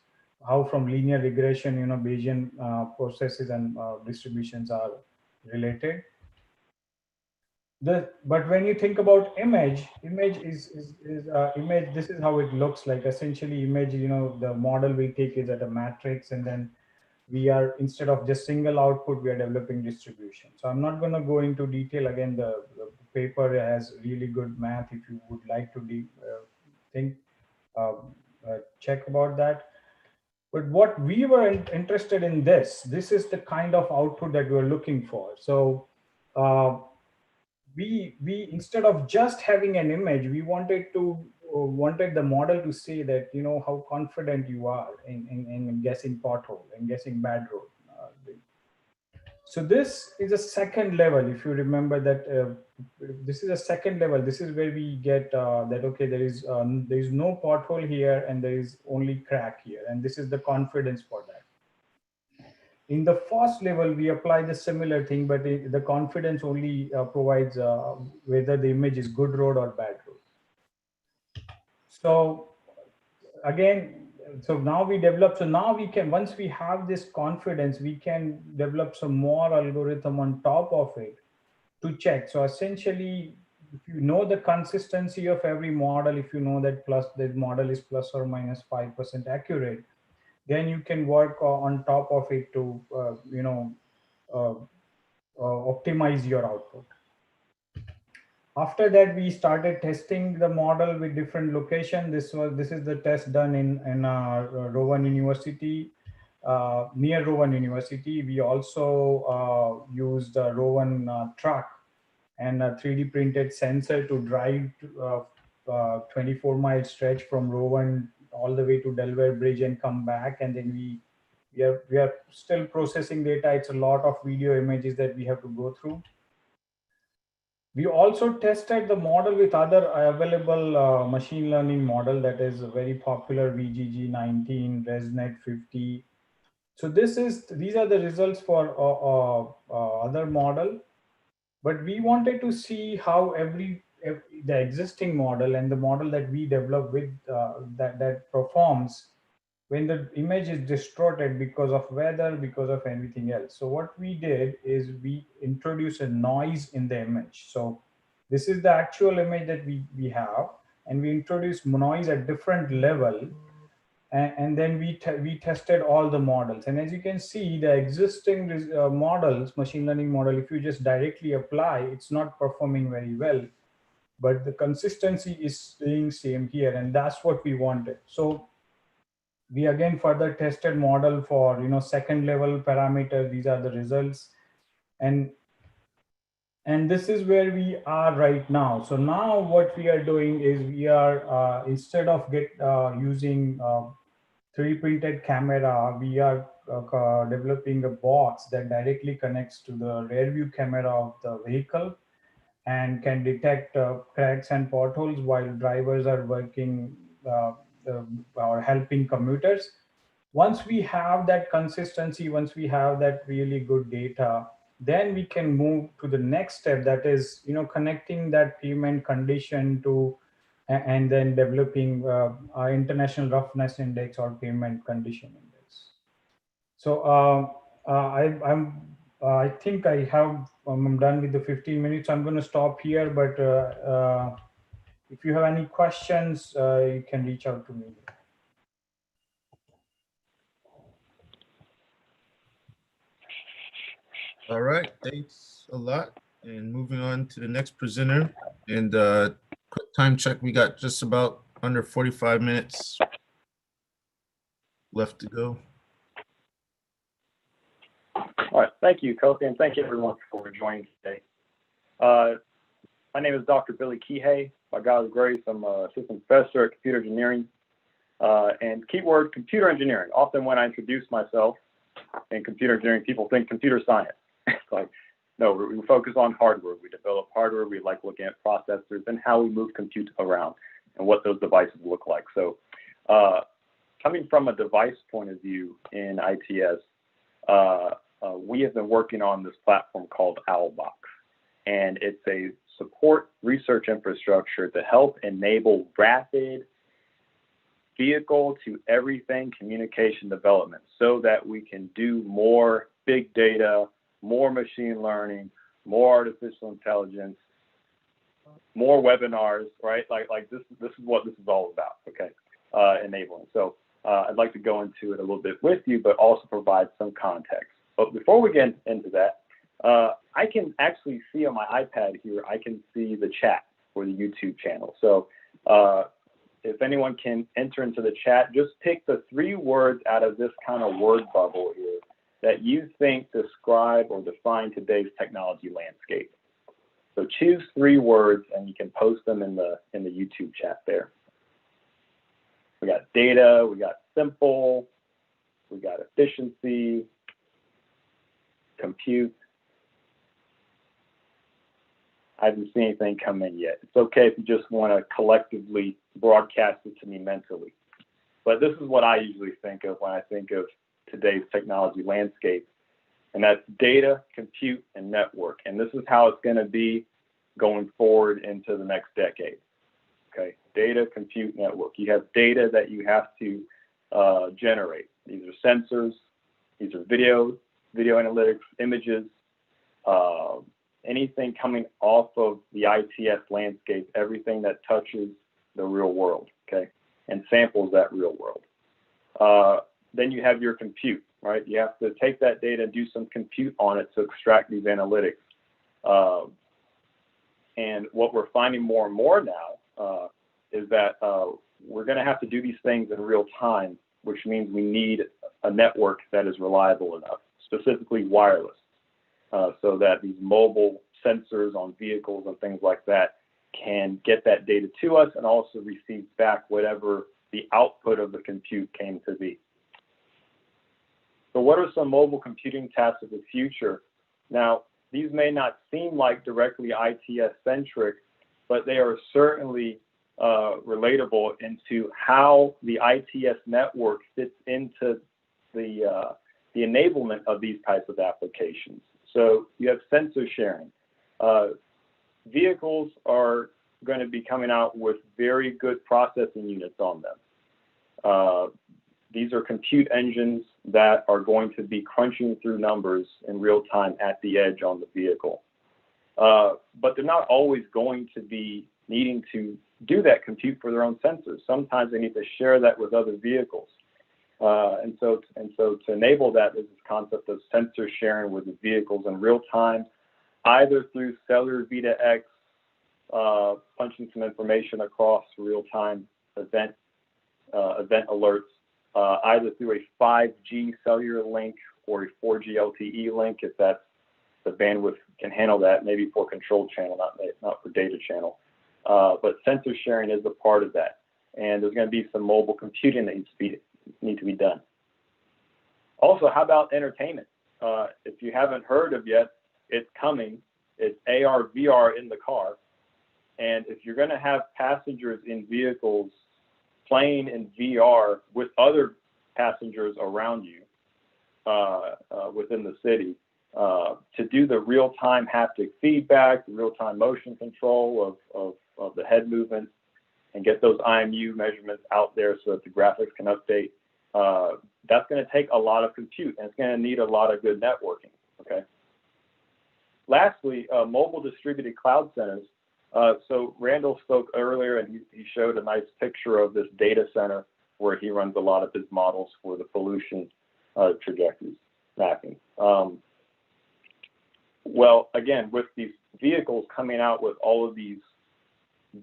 S4: how from linear regression, Bayesian processes and distributions are related. But when you think about image is image. This is how it looks like. Essentially, image. The model we take is at a matrix, and then we are, instead of just single output, we are developing distribution. So I'm not going to go into detail. Again, the paper has really good math. If you would like to check about that. But what we were interested in, this is the kind of output that we were looking for. So we instead of just having an image, we wanted the model to say that, how confident you are in guessing pothole and guessing bad road. So this is a second level. If you remember that, this is a second level. This is where we get that, okay, there is no pothole here and there is only crack here, and this is the confidence for that. In the first level, we apply the similar thing, but the confidence only provides whether the image is good road or bad road. So again, so now we develop. So now we can, once we have this confidence, we can develop some more algorithm on top of it to check. So essentially, if you know the consistency of every model, if you know that the model is plus or minus 5% accurate, then you can work on top of it to optimize your output. After that, we started testing the model with different location. This is the test done in Rowan University, near Rowan University. We also used a Rowan truck and a 3D printed sensor to drive 24-mile stretch from Rowan all the way to Delaware Bridge and come back. And then we are still processing data. It's a lot of video images that we have to go through. We also tested the model with other available machine learning model that is very popular, VGG19, ResNet 50. So these are the results for other model, but we wanted to see how the existing model and the model that we developed with that performs when the image is distorted because of weather, because of anything else. So what we did is we introduced a noise in the image. So this is the actual image that we have. and we introduced noise at different level, and then we tested all the models. And as you can see, the existing models, machine learning model, if you just directly apply, it's not performing very well, but the consistency is staying same here, and that's what we wanted. So we again further tested model for second level parameter. These are the results, and this is where we are right now. So now what we are doing is we are instead of using 3D printed camera, we are developing a box that directly connects to the rear view camera of the vehicle and can detect cracks and potholes while drivers are working or helping commuters. Once we have that consistency, once we have that really good data, then we can move to the next step, that is connecting that pavement condition to and then developing our international roughness index or pavement condition index. So I think I'm done with the 15 minutes. I'm going to stop here, but if you have any questions, you can reach out to me.
S1: All right, thanks a lot. And moving on to the next presenter. And quick time check, we got just about under 45 minutes left to go.
S5: All right, thank you, Kofi, and thank you everyone for joining today. My name is Dr. Billy Kehei. By God's grace, I'm an assistant professor at computer engineering. And keyword, computer engineering. Often when I introduce myself in computer engineering, people think computer science. It's like, no, we focus on hardware. We develop hardware. We like looking at processors and how we move compute around and what those devices look like. So coming from a device point of view in ITS, we have been working on this platform called OwlBox, and it's a support research infrastructure to help enable rapid vehicle to everything communication development so that we can do more big data, more machine learning, more artificial intelligence, more webinars, right? Like this is what this is all about, okay? Enabling. So I'd like to go into it a little bit with you, but also provide some context. But before we get into that, I can actually see on my iPad here, I can see the chat for the YouTube channel. So if anyone can enter into the chat, just pick the 3 words out of this kind of word bubble here that you think describe or define today's technology landscape. So choose 3 words and you can post them in the YouTube chat there. We got data, we got simple, we got efficiency, compute. I haven't seen anything come in yet. It's okay if you just want to collectively broadcast it to me mentally. But this is what I usually think of when I think of today's technology landscape, and that's data, compute, and network. And this is how it's going to be going forward into the next decade. Okay, data, compute, network. You have data that you have to generate. These are sensors, these are video analytics, images, anything coming off of the ITS landscape, everything that touches the real world, okay, and samples that real world. Then you have your compute, right? You have to take that data and do some compute on it to extract these analytics. And what we're finding more and more now is that we're going to have to do these things in real time, which means we need a network that is reliable enough, specifically wireless, so that these mobile sensors on vehicles and things like that can get that data to us and also receive back whatever the output of the compute came to be. So what are some mobile computing tasks of the future? Now, these may not seem like directly ITS-centric, but they are certainly relatable into how the ITS network fits into the enablement of these types of applications. So you have sensor sharing. Vehicles are going to be coming out with very good processing units on them. These are compute engines that are going to be crunching through numbers in real time at the edge on the vehicle. But they're not always going to be needing to do that compute for their own sensors. Sometimes they need to share that with other vehicles. And so to enable that is this concept of sensor sharing with the vehicles in real time, either through cellular V2X, punching some information across real-time event alerts, either through a 5G cellular link or a 4G LTE link, if that's the bandwidth can handle that, maybe for control channel, not for data channel. But sensor sharing is a part of that. And there's going to be some mobile computing that needs to be done. Also, how about entertainment? If you haven't heard of yet, it's coming. It's AR, VR in the car. And if you're going to have passengers in vehicles playing in VR with other passengers around you within the city, to do the real-time haptic feedback, the real-time motion control of the head movements, and get those IMU measurements out there so that the graphics can update, that's going to take a lot of compute, and it's going to need a lot of good networking, okay? Lastly, mobile distributed cloud centers. So Randall spoke earlier, and he showed a nice picture of this data center where he runs a lot of his models for the pollution trajectories mapping. Well, again, with these vehicles coming out with all of these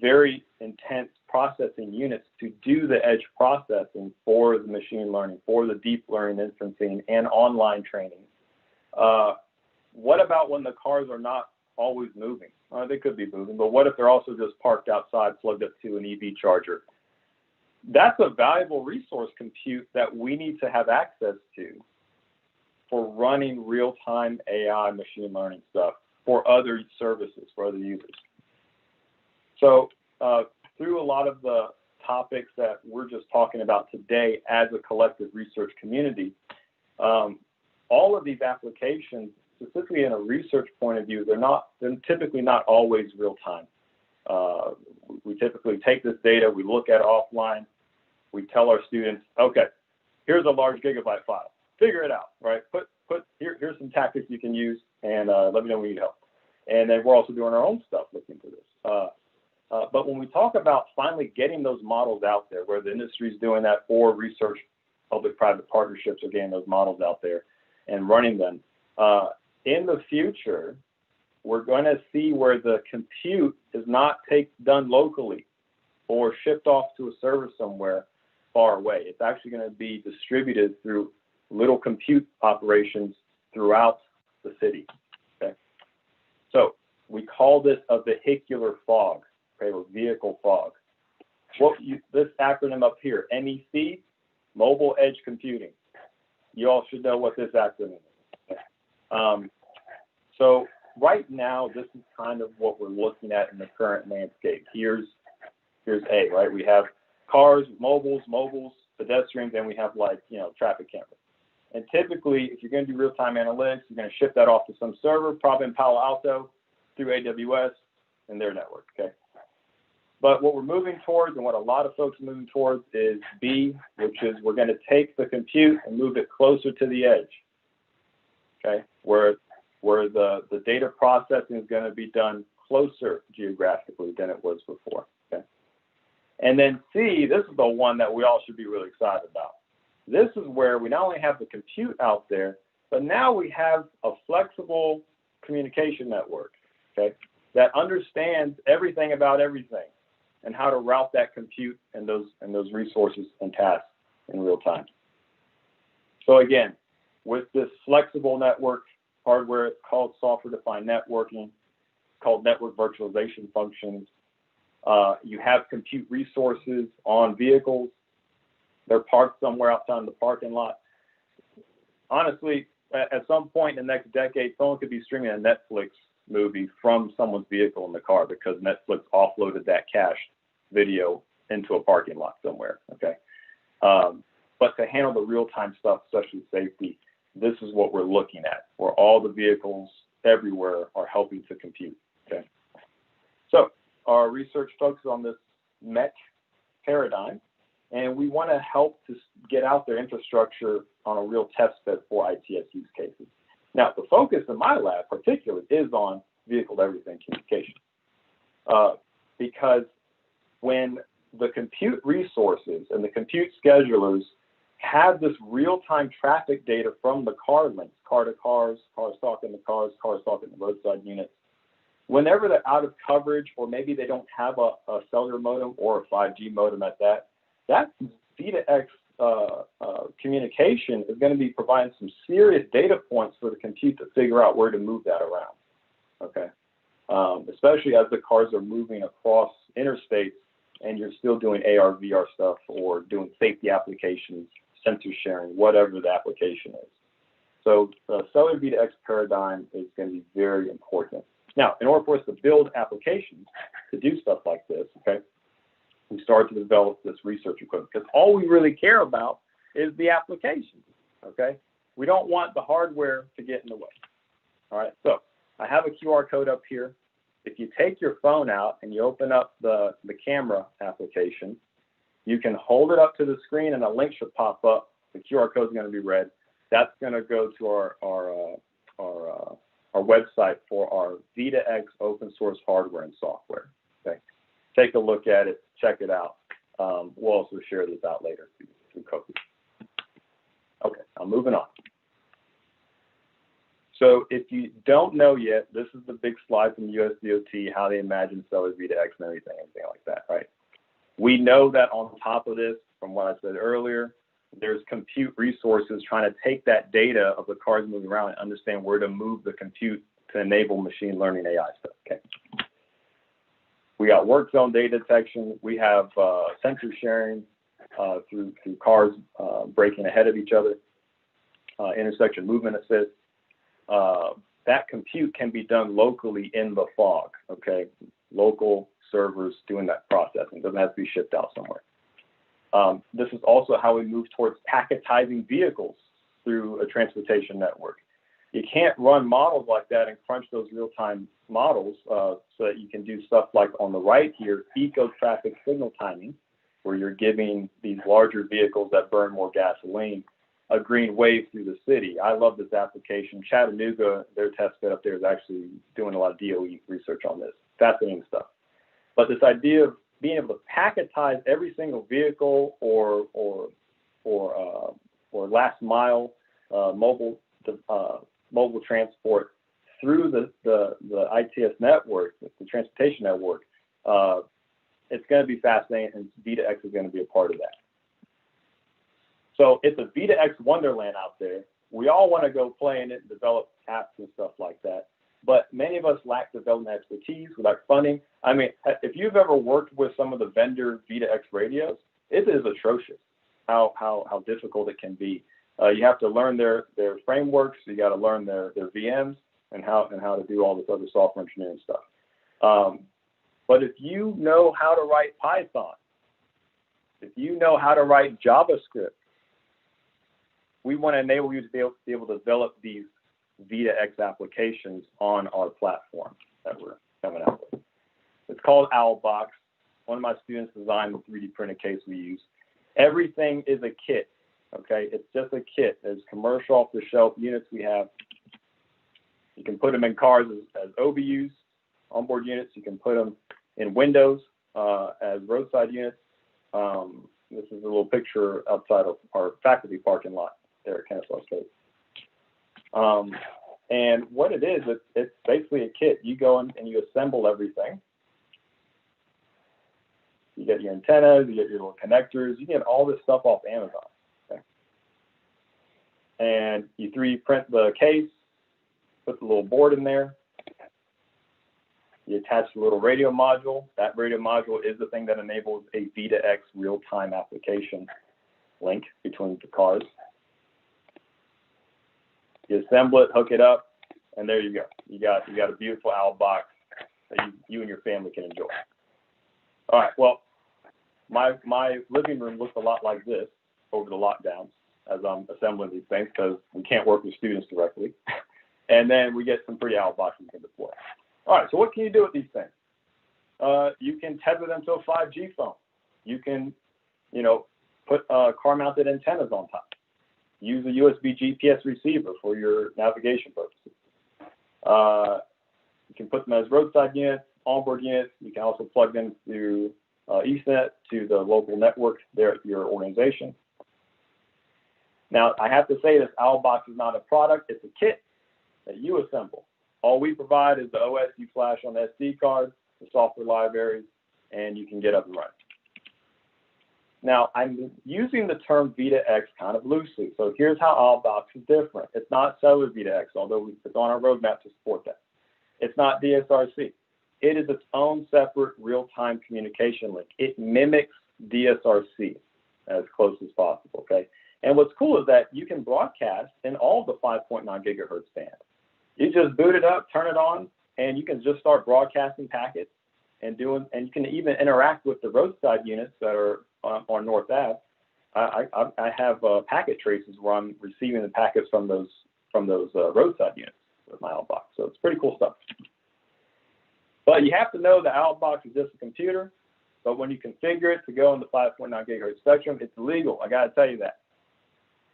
S5: very intense processing units to do the edge processing for the machine learning, for the deep learning inferencing, and online training, what about when the cars are not always moving? They could be moving, but what if they're also just parked outside, plugged up to an EV charger? That's a valuable resource compute that we need to have access to for running real-time AI machine learning stuff for other services, for other users. So through a lot of the topics that we're just talking about today as a collective research community, all of these applications, specifically in a research point of view, they're typically not always real time. We typically take this data, we look at it offline, we tell our students, okay, here's a large gigabyte file, figure it out, right? Here's some tactics you can use, and let me know when you need help. And then we're also doing our own stuff looking for this. But when we talk about finally getting those models out there, where the industry is doing that, or research, public-private partnerships are getting those models out there and running them, in the future, we're going to see where the compute is not done locally or shipped off to a server somewhere far away. It's actually going to be distributed through little compute operations throughout the city. Okay, so we call this a vehicular fog, okay, or vehicle fog. This acronym up here, MEC, Mobile Edge Computing. You all should know what this acronym is. So right now, this is kind of what we're looking at in the current landscape. Here's A, right? We have cars, mobiles, pedestrians, and we have traffic cameras. And typically, if you're going to do real-time analytics, you're going to ship that off to some server, probably in Palo Alto, through AWS and their network, okay? But what we're moving towards, and what a lot of folks are moving towards, is B, which is we're going to take the compute and move it closer to the edge, okay? Where the data processing is going to be done closer geographically than it was before, okay? And then C, this is the one that we all should be really excited about. This is where we not only have the compute out there, but now we have a flexible communication network, okay, that understands everything about everything and how to route that compute and those resources and tasks in real time. So again, with this flexible network hardware, it's called software-defined networking, it's called network virtualization functions. You have compute resources on vehicles. They're parked somewhere outside in the parking lot. Honestly, at some point in the next decade, someone could be streaming a Netflix movie from someone's vehicle in the car because Netflix offloaded that cached video into a parking lot somewhere, okay? But to handle the real-time stuff, especially safety, this is what we're looking at, where all the vehicles everywhere are helping to compute, okay? So our research focuses on this MEC paradigm, and we want to help to get out their infrastructure on a real test bed for ITS use cases. Now, the focus in my lab particularly is on vehicle-to-everything communication, because when the compute resources and the compute schedulers have this real-time traffic data from the car links, car to cars talking to cars talking to roadside units. Whenever they're out of coverage, or maybe they don't have a cellular modem or a 5G modem at that V2X communication is going to be providing some serious data points for the compute to figure out where to move that around. Okay, especially as the cars are moving across interstates and you're still doing AR, VR stuff or doing safety applications, sensor sharing, whatever the application is. So the cellular V2X paradigm is going to be very important. Now, in order for us to build applications to do stuff like this, okay, we started to develop this research equipment because all we really care about is the application, okay? We don't want the hardware to get in the way. All right, so I have a QR code up here. If you take your phone out and you open up the camera application, you can hold it up to the screen and a link should pop up. The QR code is going to be read. That's going to go to our website for our V2X open source hardware and software. Okay, take a look at it, check it out. We'll also share this out later through Kofi. Okay, I'm moving on. So if you don't know yet, this is the big slide from USDOT, how they imagine cellular V2X and everything like that, right? We know that on top of this, from what I said earlier, there's compute resources trying to take that data of the cars moving around and understand where to move the compute to enable machine learning AI stuff, okay? We got work zone data detection. We have sensor sharing through cars braking ahead of each other, intersection movement assist. That compute can be done locally in the fog, okay? Local servers doing that processing. It doesn't have to be shipped out somewhere. This is also how we move towards packetizing vehicles through a transportation network. You can't run models like that and crunch those real-time models so that you can do stuff like on the right here, eco-traffic signal timing, where you're giving these larger vehicles that burn more gasoline a green wave through the city. I love this application. Chattanooga, their test bed up there is actually doing a lot of DOE research on this. Fascinating stuff. But this idea of being able to packetize every single vehicle or last mile mobile transport through the ITS network, the transportation network, it's going to be fascinating, and V2X is going to be a part of that. So it's a V2X wonderland out there. We all want to go play in it and develop apps and stuff like that. But many of us lack development expertise, we lack funding. I mean, if you've ever worked with some of the vendor V2X radios, it is atrocious how difficult it can be. You have to learn their frameworks. You got to learn their VMs and how to do all this other software engineering stuff. But if you know how to write Python, if you know how to write JavaScript, we want to enable you to be able to develop these V2X applications on our platform that we're coming out with. It's called OwlBox. One of my students designed the 3D printed case we use. Everything is a kit, okay? It's just a kit. There's commercial off-the-shelf units we have. You can put them in cars as OBUs, onboard units. You can put them in windows as roadside units. This is a little picture outside of our faculty parking lot there at Kennesaw State. And what it is, it's basically a kit. You go in and you assemble everything. You get your antennas, you get your little connectors, you get all this stuff off Amazon. Okay? And you 3D print the case, put the little board in there. You attach the little radio module. That radio module is the thing that enables a V2X real-time application link between the cars. You assemble it, hook it up, and there you go. You got a beautiful OwlBox that you and your family can enjoy. All right, well, my living room looks a lot like this over the lockdowns as I'm assembling these things because we can't work with students directly. And then we get some pretty OwlBoxes we can deploy. All right, so what can you do with these things? You can tether them to a 5G phone. You can, put car-mounted antennas on top. Use a USB GPS receiver for your navigation purposes. You can put them as roadside units, onboard units. You can also plug them through Ethernet to the local network there at your organization. Now, I have to say this, OwlBox is not a product, it's a kit that you assemble. All we provide is the OS you flash on the SD card, the software libraries, and you can get up and running. Now, I'm using the term V2X kind of loosely. So here's how OwlBox is different. It's not cellular V2X, although it's on our roadmap to support that. It's not DSRC. It is its own separate real-time communication link. It mimics DSRC as close as possible, okay? And what's cool is that you can broadcast in all the 5.9 gigahertz band. You just boot it up, turn it on, and you can just start broadcasting packets and you can even interact with the roadside units that are on North Ave. I have packet traces where I'm receiving the packets from those roadside units with my OwlBox. So it's pretty cool stuff. But you have to know the OwlBox is just a computer, but when you configure it to go in the 5.9 gigahertz spectrum, it's illegal. I got to tell you that.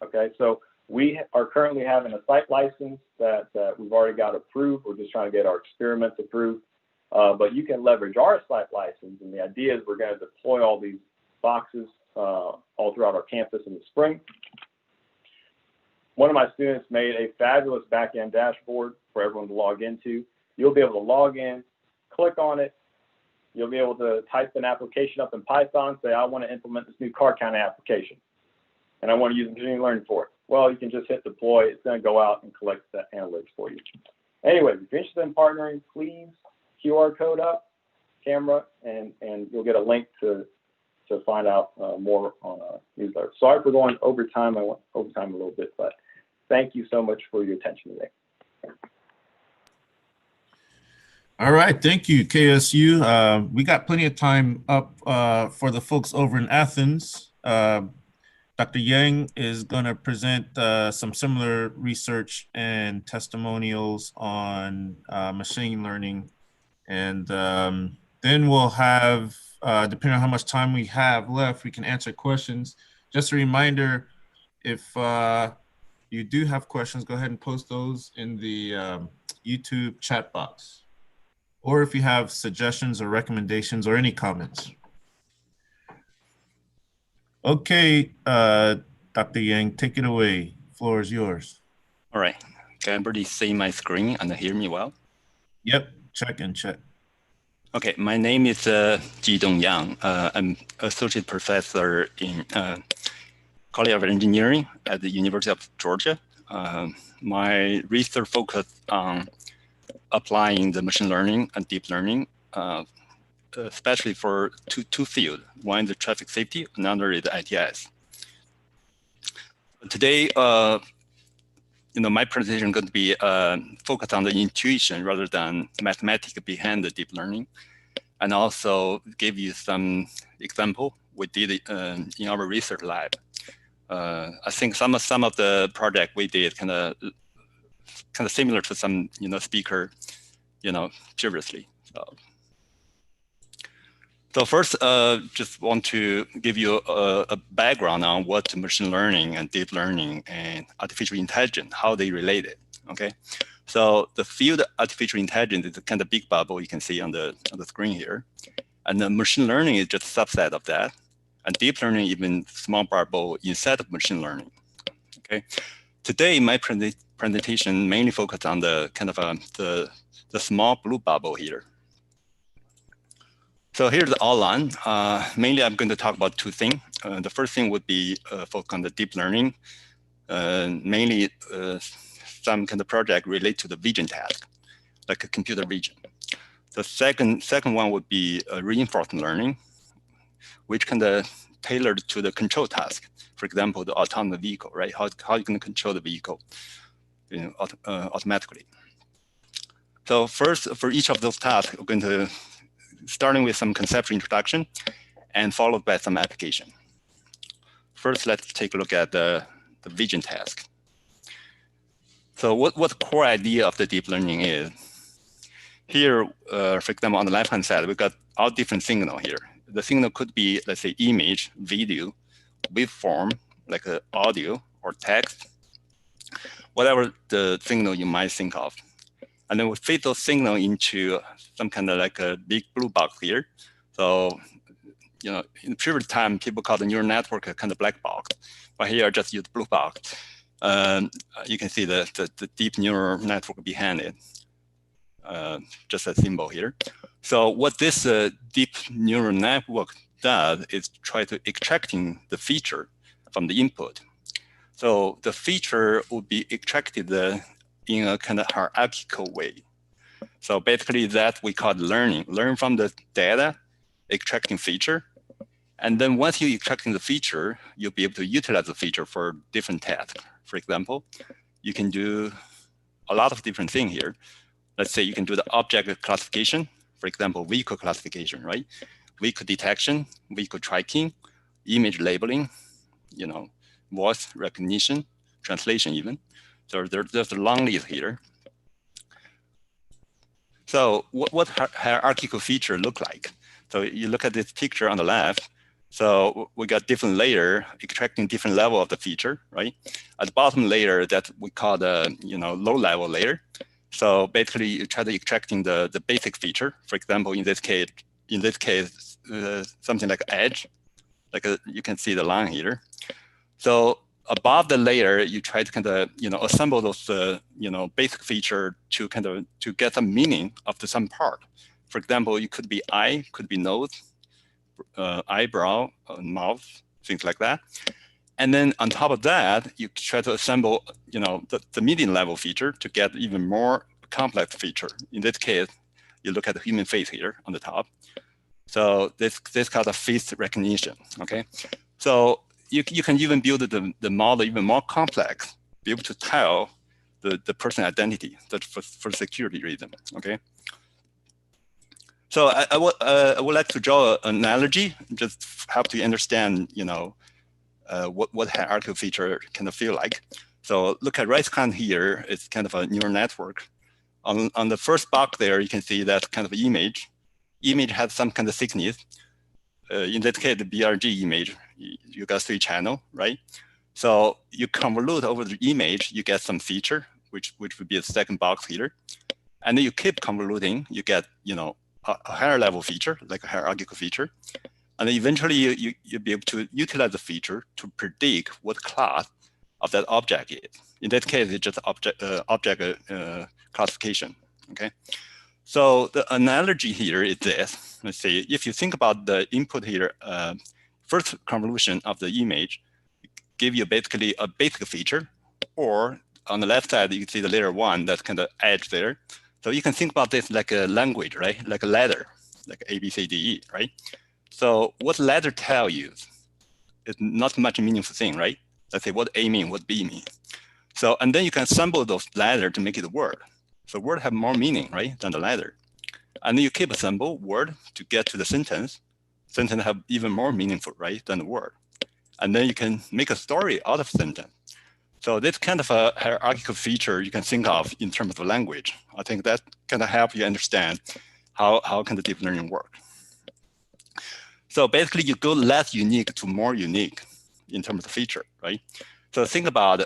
S5: Okay, so we are currently having a site license that we've already got approved. We're just trying to get our experiments approved. But you can leverage our site license, and the idea is we're going to deploy all these boxes all throughout our campus in the spring. One of my students made a fabulous back-end dashboard for everyone to log into. You'll be able to log in, click on it. You'll be able to type an application up in Python, say, I want to implement this new car counting application, and I want to use machine learning for it. Well, you can just hit deploy. It's going to go out and collect that analytics for you. Anyway, if you're interested in partnering, please QR code up, camera, and you'll get a link to find out more on a newsletter. Sorry for going over time. I went over time a little bit, but thank you so much for your attention today.
S1: All right, thank you, KSU. We got plenty of time up for the folks over in Athens. Dr. Yang is going to present some similar research and testimonials on machine learning. And then we'll have, depending on how much time we have left, we can answer questions. Just a reminder, if you do have questions, go ahead and post those in the YouTube chat box. Or if you have suggestions or recommendations or any comments. Okay, Dr. Yang, take it away. Floor is yours.
S6: All right. Can everybody see my screen and hear me well?
S1: Yep, check and check.
S6: Okay, my name is Jidong Yang. I'm associate professor in College of Engineering at the University of Georgia. My research focus on applying the machine learning and deep learning, especially for two fields. One is the traffic safety, another is ITS. Today, my presentation is going to be focused on the intuition rather than mathematics behind the deep learning, and also give you some example we did in our research lab. I think some of the project we did kind of similar to some speaker previously. So first, just want to give you a background on what machine learning and deep learning and artificial intelligence, how they related. Okay, so the field artificial intelligence is a kind of big bubble you can see on the screen here, and the machine learning is just a subset of that, and deep learning even small bubble inside of machine learning. Okay, today my presentation mainly focused on the kind of the small blue bubble here. So here's the outline. Mainly, I'm going to talk about two things. The first thing would be focus on the deep learning, mainly some kind of project related to the vision task, like a computer vision. The second one would be reinforcement learning, which kind of tailored to the control task. For example, the autonomous vehicle, right? How are you going to control the vehicle, automatically? So first, for each of those tasks, we're going to starting with some conceptual introduction and followed by some application. First, let's take a look at the vision task. So what the core idea of the deep learning is? Here, for example, on the left-hand side, we've got all different signal here. The signal could be, let's say, image, video, waveform, like audio or text, whatever the signal you might think of. And then we fit those signal into some kind of like a big blue box here. So, in the previous time, people called the neural network a kind of black box, but here I just use blue box. You can see the deep neural network behind it, just a symbol here. So what this deep neural network does is try to extracting the feature from the input. So the feature would be extracted in a kind of hierarchical way. So basically that we call learning. Learn from the data, extracting feature. And then once you extracting the feature, you'll be able to utilize the feature for different tasks. For example, you can do a lot of different things here. Let's say you can do the object classification, for example, vehicle classification, right? Vehicle detection, vehicle tracking, image labeling, voice recognition, translation even. So there's a long list here. So what hierarchical feature look like? So you look at this picture on the left. So we got different layer extracting different level of the feature, right? At the bottom layer that we call the low level layer. So basically you try to extracting the basic feature. For example, in this case, something like edge, you can see the line here. So above the layer, you try to kind of assemble those basic feature to to get some meaning of some part. For example, it could be eye, could be nose, eyebrow, mouth, things like that. And then on top of that, you try to assemble the medium level feature to get even more complex feature. In this case, you look at the human face here on the top. So this called a face recognition. Okay, so you can even build the model even more complex, be able to tell the person identity for security reason. Okay. So I would like to draw an analogy, just help to understand, what hierarchical feature kind of feel like. So look at right hand here, it's kind of a neural network. On the first box there, you can see that kind of image. Image has some kind of thickness. In that case, the BRG image, you got 3 channel, right? So you convolute over the image, you get some feature, which would be the second box here. And then you keep convoluting, you get, a higher level feature, like a hierarchical feature. And then eventually you'll be able to utilize the feature to predict what class of that object is. In that case, it's just object classification, okay? So the analogy here is this. Let's see, if you think about the input here, first convolution of the image give you basically a basic feature, or on the left side, you can see the layer 1, that's kind of edge there. So you can think about this like a language, right? Like a ladder, like A, B, C, D, E, right? So what ladder tell you is not much meaningful thing, right? Let's say what A mean, what B mean. So, and then you can assemble those ladder to make it a word. So word have more meaning, right, than the ladder. And then you keep assemble word to get to the sentence. Sentence have even more meaningful, right, than the word. And then you can make a story out of sentence. So this kind of a hierarchical feature you can think of in terms of the language. I think that kind of help you understand how can the deep learning work. So basically you go less unique to more unique in terms of feature, right? So think about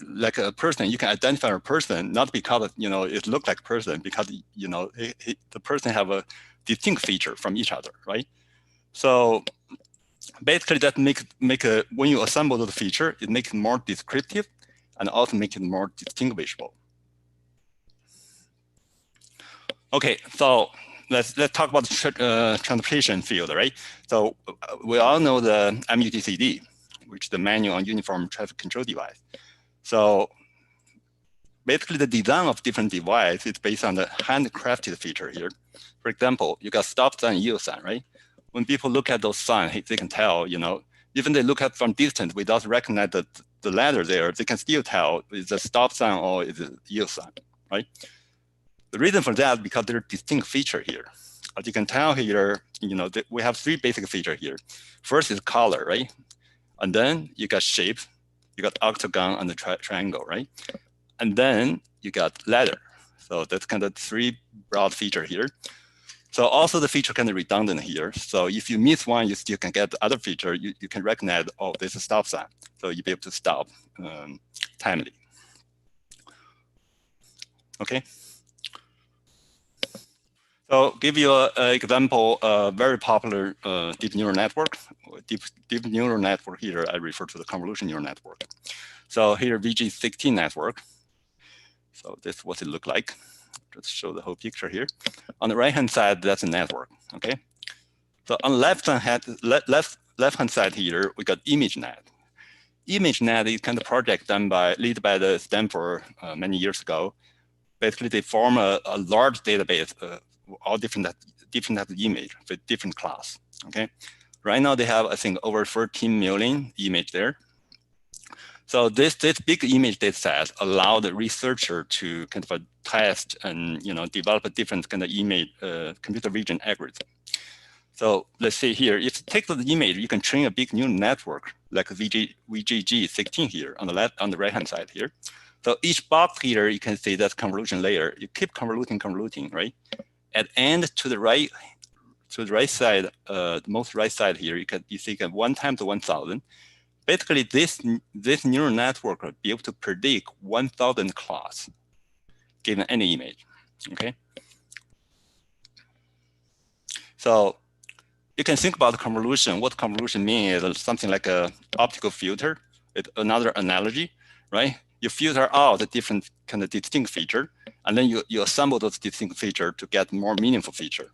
S6: like a person, you can identify a person not because it look like a person, because the person have a distinct feature from each other, right? So basically that make when you assemble the feature, it makes it more descriptive and also make it more distinguishable. Okay, so let's talk about the transportation field, right? So we all know the MUTCD, which is the Manual on Uniform Traffic Control Device. So basically the design of different devices is based on the handcrafted feature here. For example, you got stop sign, yield sign, right? When people look at those signs, they can tell, even they look at from distance without recognize the ladder there, they can still tell is a stop sign or is a yield sign, right? The reason for that is because there are distinct feature here. As you can tell here, we have 3 basic features here. First is color, right? And then you got shape, you got octagon and the triangle, right? And then you got ladder. So that's kind of 3 broad feature here. So also the feature kind of redundant here. So if you miss one, you still can get the other feature. You can recognize, oh, there's a stop sign. So you'll be able to stop timely. Okay. So give you an example, very popular deep neural network. Deep neural network here, I refer to the convolution neural network. So here, VG16 network. So this is what it look like. Just show the whole picture here. On the right-hand side, that's a network, okay? So on the left-hand side here, we got ImageNet. ImageNet is kind of project led by the Stanford many years ago. Basically, they form a large database, all different type of image with different class. Okay, right now they have, I think, over 13 million image there. So this big image data set allow the researcher to kind of test and develop a different kind of image computer vision algorithm. So let's say here, if you take the image, you can train a big neural network like VGG16 here on the right hand side here. So each box here, you can see that convolution layer. You keep convoluting, right? At end to the right side, the most right side here, you see 1 times to 1,000. Basically, this neural network will be able to predict 1,000 class given any image. Okay. So you can think about convolution. What convolution means is something like a optical filter. It's another analogy, right? You filter out the different kind of distinct feature, and then you assemble those distinct features to get more meaningful feature.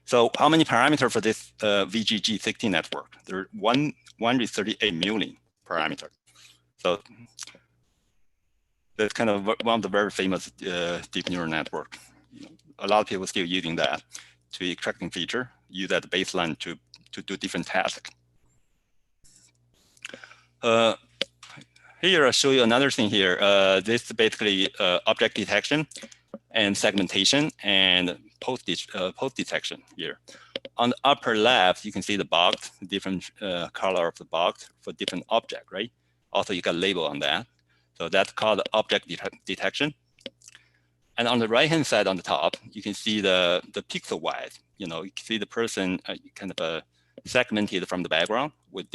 S6: So how many parameters for this VGG16 network? There are 138 million parameters. So that's kind of one of the very famous deep neural network. A lot of people still using that to extracting feature, use that baseline to do different tasks. Here, I'll show you another thing here. This is basically object detection and segmentation and post detection here. On the upper left, you can see the box, different color of the box for different object, right? Also, you got label on that. So that's called object detection. And on the right-hand side on the top, you can see the pixel-wise. You can see the person kind of segmented from the background with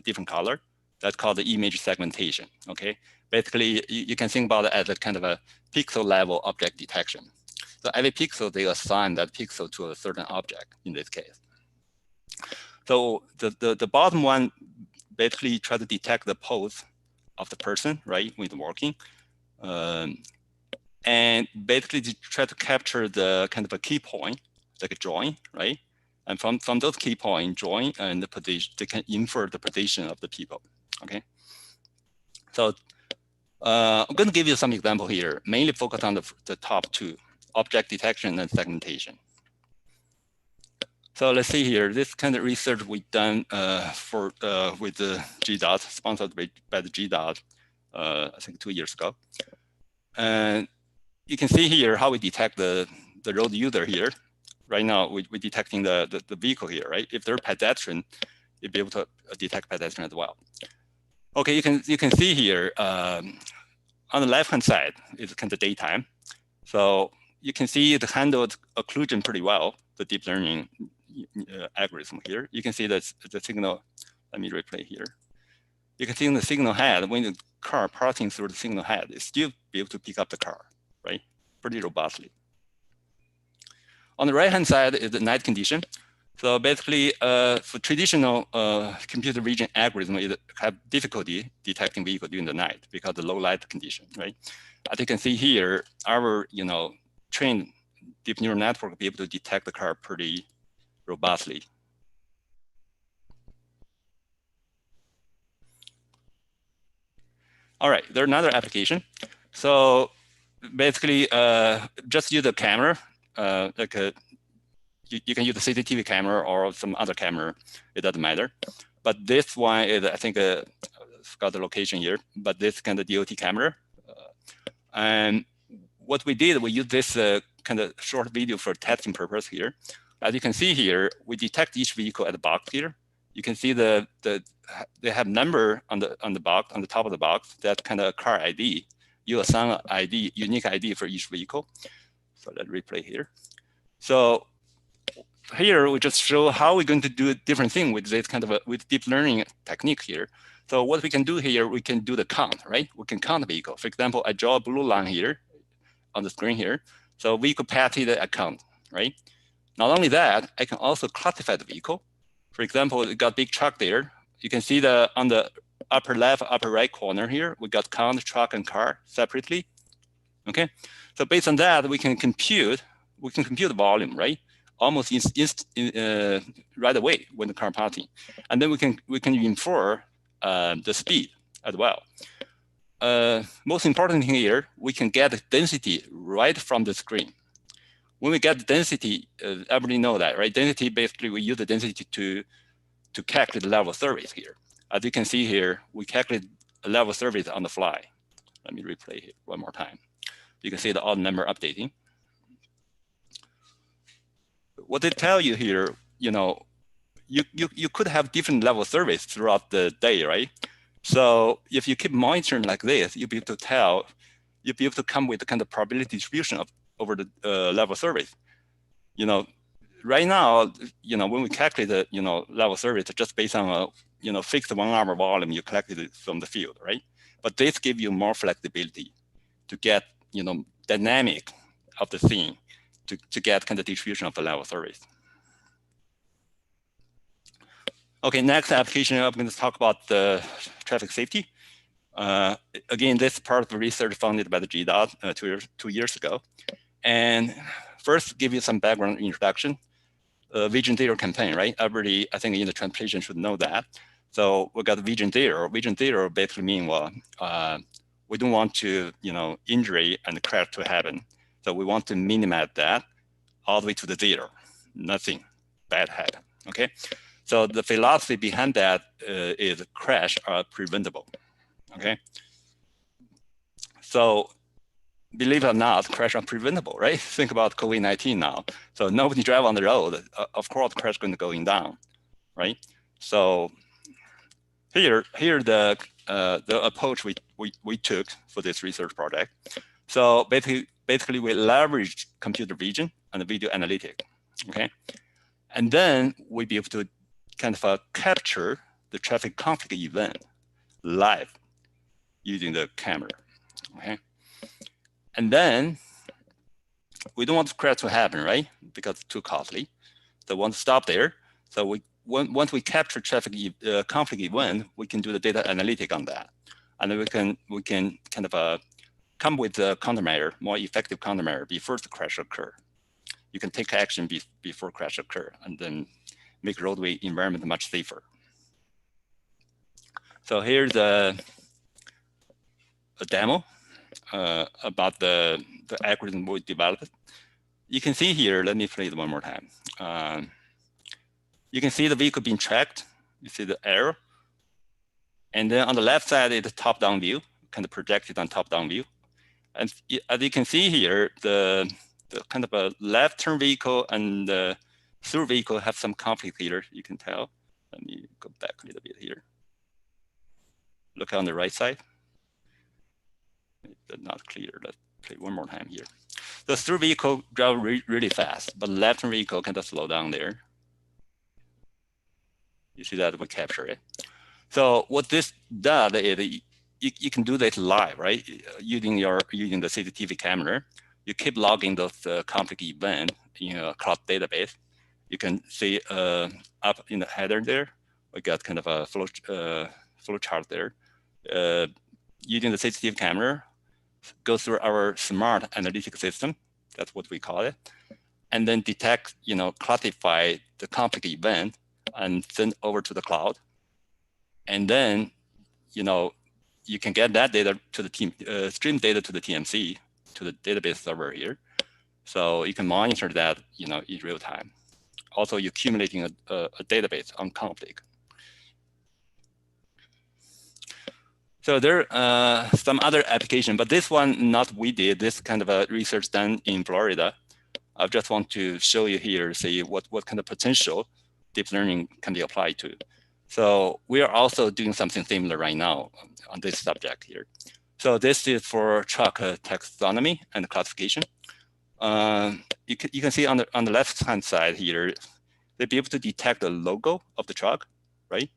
S6: different color. That's called the image segmentation, okay? Basically, you can think about it as a kind of a pixel level object detection. So every pixel, they assign that pixel to a certain object in this case. So the bottom one basically try to detect the pose of the person, right, when it's walking. And basically to try to capture the kind of a key point, like a join, right? And from those key points, join and the position, they can infer the position of the people, okay? So I'm going to give you some example here, mainly focus on the top two, object detection and segmentation. So let's see here, this kind of research we done with the GDOT, sponsored by the GDOT, I think 2 years ago. And you can see here how we detect the road user here. Right now, we're detecting the vehicle here, right? If they're pedestrian, you'll be able to detect pedestrian as well. Okay, you can see here on the left-hand side is kind of daytime. So you can see it handled occlusion pretty well, the deep learning algorithm here. You can see that the signal, let me replay here. You can see in the signal head, when the car passing through the signal head, it still be able to pick up the car, right? Pretty robustly. On the right-hand side is the night condition. So basically, for traditional computer vision algorithm, it have difficulty detecting vehicle during the night because of the low light condition, right? As you can see here, our trained deep neural network will be able to detect the car pretty robustly. All right, there's another application. So basically, just use the camera, you can use the CCTV camera or some other camera, it doesn't matter. But this one is, I think, got the location here, but this kind of DOT camera. And what we did, we used this kind of short video for testing purpose here. As you can see here, we detect each vehicle at the box here. You can see they have number on the box, on the top of the box, that's kind of car ID. You assign an ID, unique ID for each vehicle. So let's replay here. So here we just show how we're going to do a different thing with this kind of with deep learning technique here. So what we can do here, we can do the count, right? We can count the vehicle. For example, I draw a blue line here. on the screen here. So vehicle path data account, right? Not only that, I can also classify the vehicle. For example, we got big truck there. You can see on the upper left, upper right corner here, we got count, truck, and car separately. Okay, so based on that, we can compute the volume, right? Almost right away when the car passing, and then we can infer the speed as well. Most important thing here, we can get the density right from the screen. When we get the density, everybody know that, right? Density, basically, we use the density to calculate the level of service here. As you can see here, we calculate a level of service on the fly. Let me replay it one more time. You can see the odd number updating. What they tell you here, you could have different level of service throughout the day, right? So if you keep monitoring like this, you'll be able to come with the kind of probability distribution over the level of service. Right now, when we calculate the level of service just based on a fixed 1 hour volume you collected from the field, right? But this gives you more flexibility to get dynamic of the scene to get kind of distribution of the level of service. Okay, next application, I'm going to talk about the traffic safety. Again, this is part of the research funded by the GDOT 2 years ago. And first, give you some background introduction. Vision Zero campaign, right? Everybody, I think in the translation should know that. So we got Vision Zero. Vision Zero basically means, we don't want to, injury and crash to happen. So we want to minimize that all the way to the zero. Nothing bad happen, okay? So the philosophy behind that is crash are preventable, okay? So believe it or not, crash are preventable, right? Think about COVID-19 now. So nobody drive on the road, of course, crash going to going down, right? So here the approach we took for this research project. So basically we leveraged computer vision and video analytics, okay? And then we be able to kind of capture the traffic conflict event live using the camera, okay? And then we don't want the crash to happen, right? Because it's too costly. So we want to stop there. So once we capture traffic conflict event, we can do the data analytic on that. And then we can kind of come with a countermeasure, more effective countermeasure before the crash occur. You can take action before crash occur and then make roadway environment much safer. So here's a demo about the algorithm we developed. You can see here, let me play it one more time. You can see the vehicle being tracked. You see the arrow. And then on the left side is the top-down view, kind of projected on top-down view. And as you can see here, the kind of a left turn vehicle and the through vehicle have some conflict here, you can tell. Let me go back a little bit here. Look on the right side. It's not clear. Let's play one more time here. The through vehicle drive really fast, but left turn vehicle kind of slow down there. You see that we capture it. So what this does is you can do this live, right? Using the CCTV camera, you keep logging those conflict events in a cloud database. You can see up in the header there, we got kind of a flow chart there. Using the CCTV camera, go through our smart analytic system, that's what we call it, and then detect, classify the conflict event and send over to the cloud. And then, you can get that data to the team, stream data to the TMC, to the database server here. So you can monitor that, in real time. Also, you're accumulating a database on conflict. So there are some other application, but this one not we did. This kind of a research done in Florida. I just want to show you here, see what kind of potential deep learning can be applied to. So we are also doing something similar right now on this subject here. So this is for truck taxonomy and classification. You can see on the left-hand side here, they'll be able to detect the logo of the truck, right?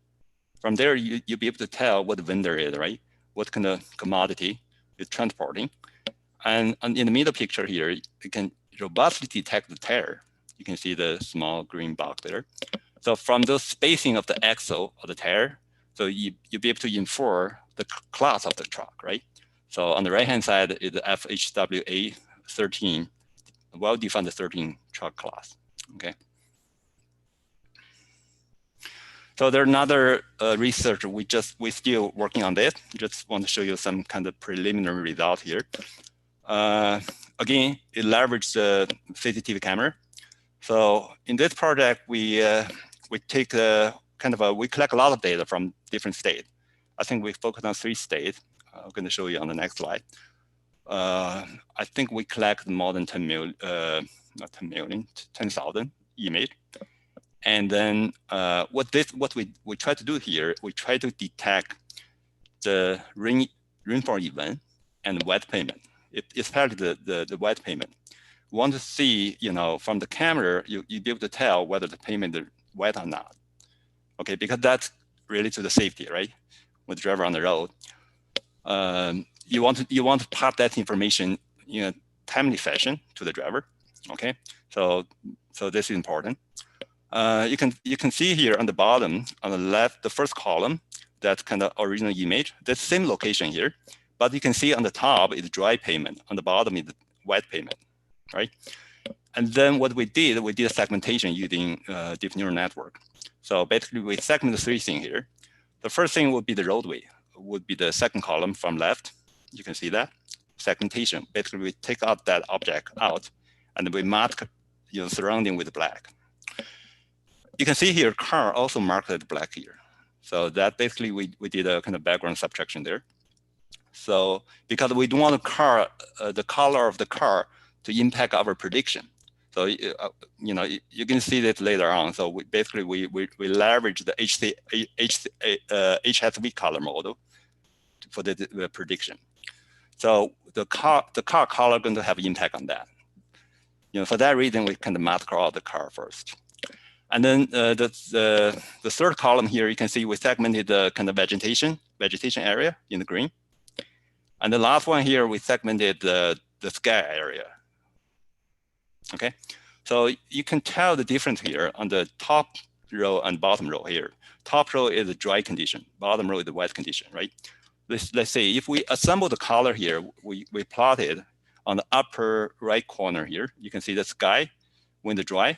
S6: From there, you'll be able to tell what the vendor is, right? What kind of commodity it's transporting. And in the middle picture here, you can robustly detect the tear. You can see the small green box there. So from the spacing of the axle of the tear, so you'll be able to infer the class of the truck, right? So on the right-hand side is the FHWA 13, well-defined 13 truck class, okay? So there's another research, we're still working on this. Just want to show you some kind of preliminary result here. Again, it leverages the CCTV camera. So in this project, we take we collect a lot of data from different states. I think we focus on 3 states. I'm going to show you on the next slide. I think we collect more than 10 million, not 10 million, 10,000 image. And then what we try to do here, we try to detect the rainfall event and wet pavement, especially the wet pavement. We want to see, from the camera, you'll be able to tell whether the pavement is wet or not. Okay, because that's related to the safety, right? With the driver on the road. You want to pass that information in a timely fashion to the driver. Okay, so this is important. You can see here on the bottom, on the left, the first column, that's kind of original image. The same location here, but you can see on the top is dry pavement, on the bottom is wet pavement, right? And then what we did a segmentation using deep neural network. So basically, we segment the 3 things here. The first thing would be the roadway, would be the second column from left. You can see that segmentation. Basically, we take out that object out, and we mark surrounding with black. You can see here, car also marked as black here. So that basically we did a kind of background subtraction there. So because we don't want the color of the car to impact our prediction. So you can see that later on. So we leverage the HSV color model for the prediction. So the car color going to have impact on that. For that reason, we kind of mask out the car first. And then the third column here, you can see we segmented the kind of vegetation area in the green. And the last one here, we segmented the sky area. Okay, so you can tell the difference here on the top row and bottom row here. Top row is a dry condition, bottom row is the wet condition, right? Let's say if we assemble the color here, we plotted on the upper right corner here, you can see the sky when the dry,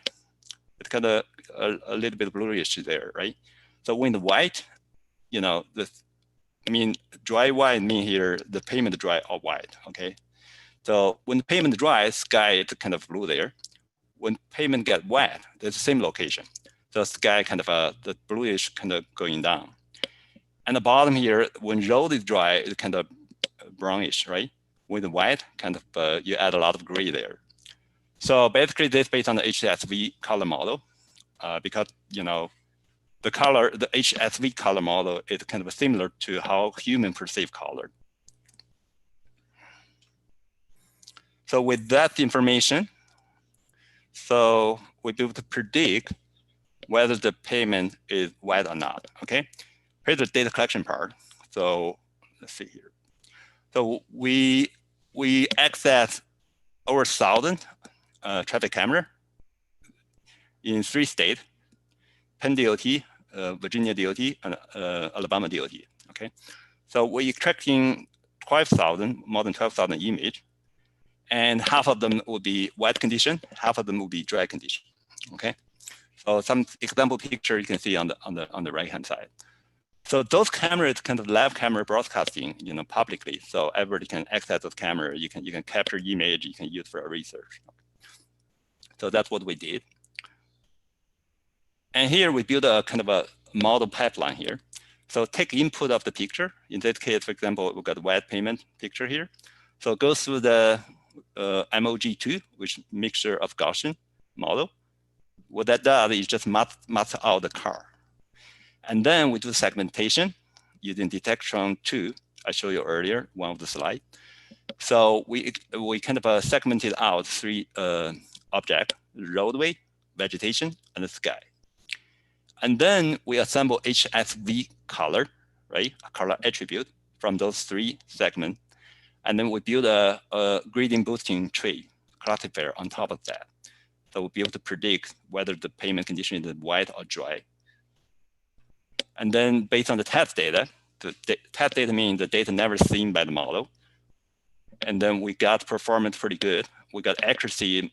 S6: it's kind of a little bit bluish there, right? So when the white, dry white mean here, the pavement dry or white, okay? So when the pavement dry, sky is kind of blue there. When pavement get wet, there's the same location. So sky kind of the bluish kind of going down. And the bottom here, when road is dry, it's kind of brownish, right? When the white, kind of you add a lot of gray there. So basically this based on the HSV color model, because the HSV color model is kind of similar to how human perceive color. So with that information, so we'll be able to predict whether the pavement is wet or not, okay? Here's the data collection part. So let's see here. So we access over 1,000 traffic camera in 3 states, Penn DOT, Virginia DOT, and Alabama DOT, okay? So we're extracting 12,000, more than 12,000 image, and half of them will be wet condition, half of them will be dry condition, okay? So some example picture you can see on the right-hand side. So those cameras kind of live camera broadcasting, publicly. So everybody can access those cameras. You can capture image, you can use for research. So that's what we did. And here we build a kind of a model pipeline here. So take input of the picture. In this case, for example, we've got wet pavement picture here. So go through the MOG2, which is mixture of Gaussian model. What that does is just map out the car. And then we do segmentation using detection 2. I showed you earlier, one of the slide. So we kind of segmented out 3 objects: roadway, vegetation, and the sky. And then we assemble HSV color, right? A color attribute from those 3 segments. And then we build a gradient boosting tree classifier on top of that. So we'll be able to predict whether the pavement condition is wet or dry. And then based on the test data, the test data means the data never seen by the model. And then we got performance pretty good. We got accuracy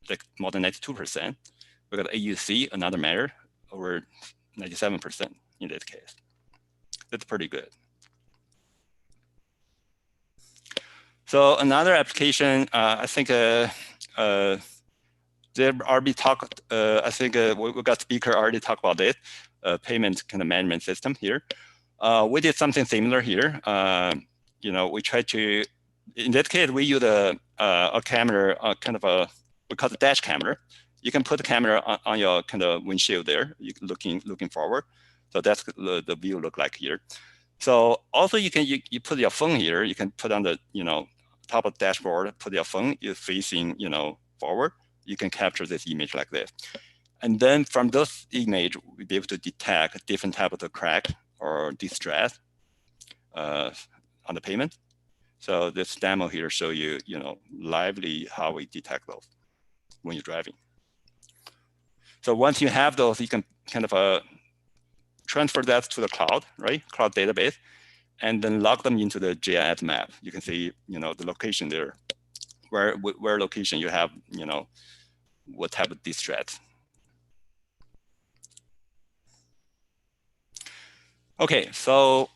S6: like more than 92%. We got AUC, another measure, over 97% in this case. That's pretty good. So another application, I think there already talked, I think we got speaker already talked about it, payment kind of management system here. We did something similar here. We tried to, in that case, we use a camera, kind of a, we call it dash camera. You can put the camera on your kind of windshield there, looking forward. So that's the view look like here. So also you put your phone here. You can put on the top of the dashboard, put your phone, you're facing forward. You can capture this image like this, and then from those image we'll be able to detect different type of the crack or distress on the pavement. So this demo here show you lively how we detect those when you're driving. So once you have those, you can kind of transfer that to the cloud, right? Cloud database, and then log them into the GIS map. You can see, the location there, where location you have, what type of distress. Okay, so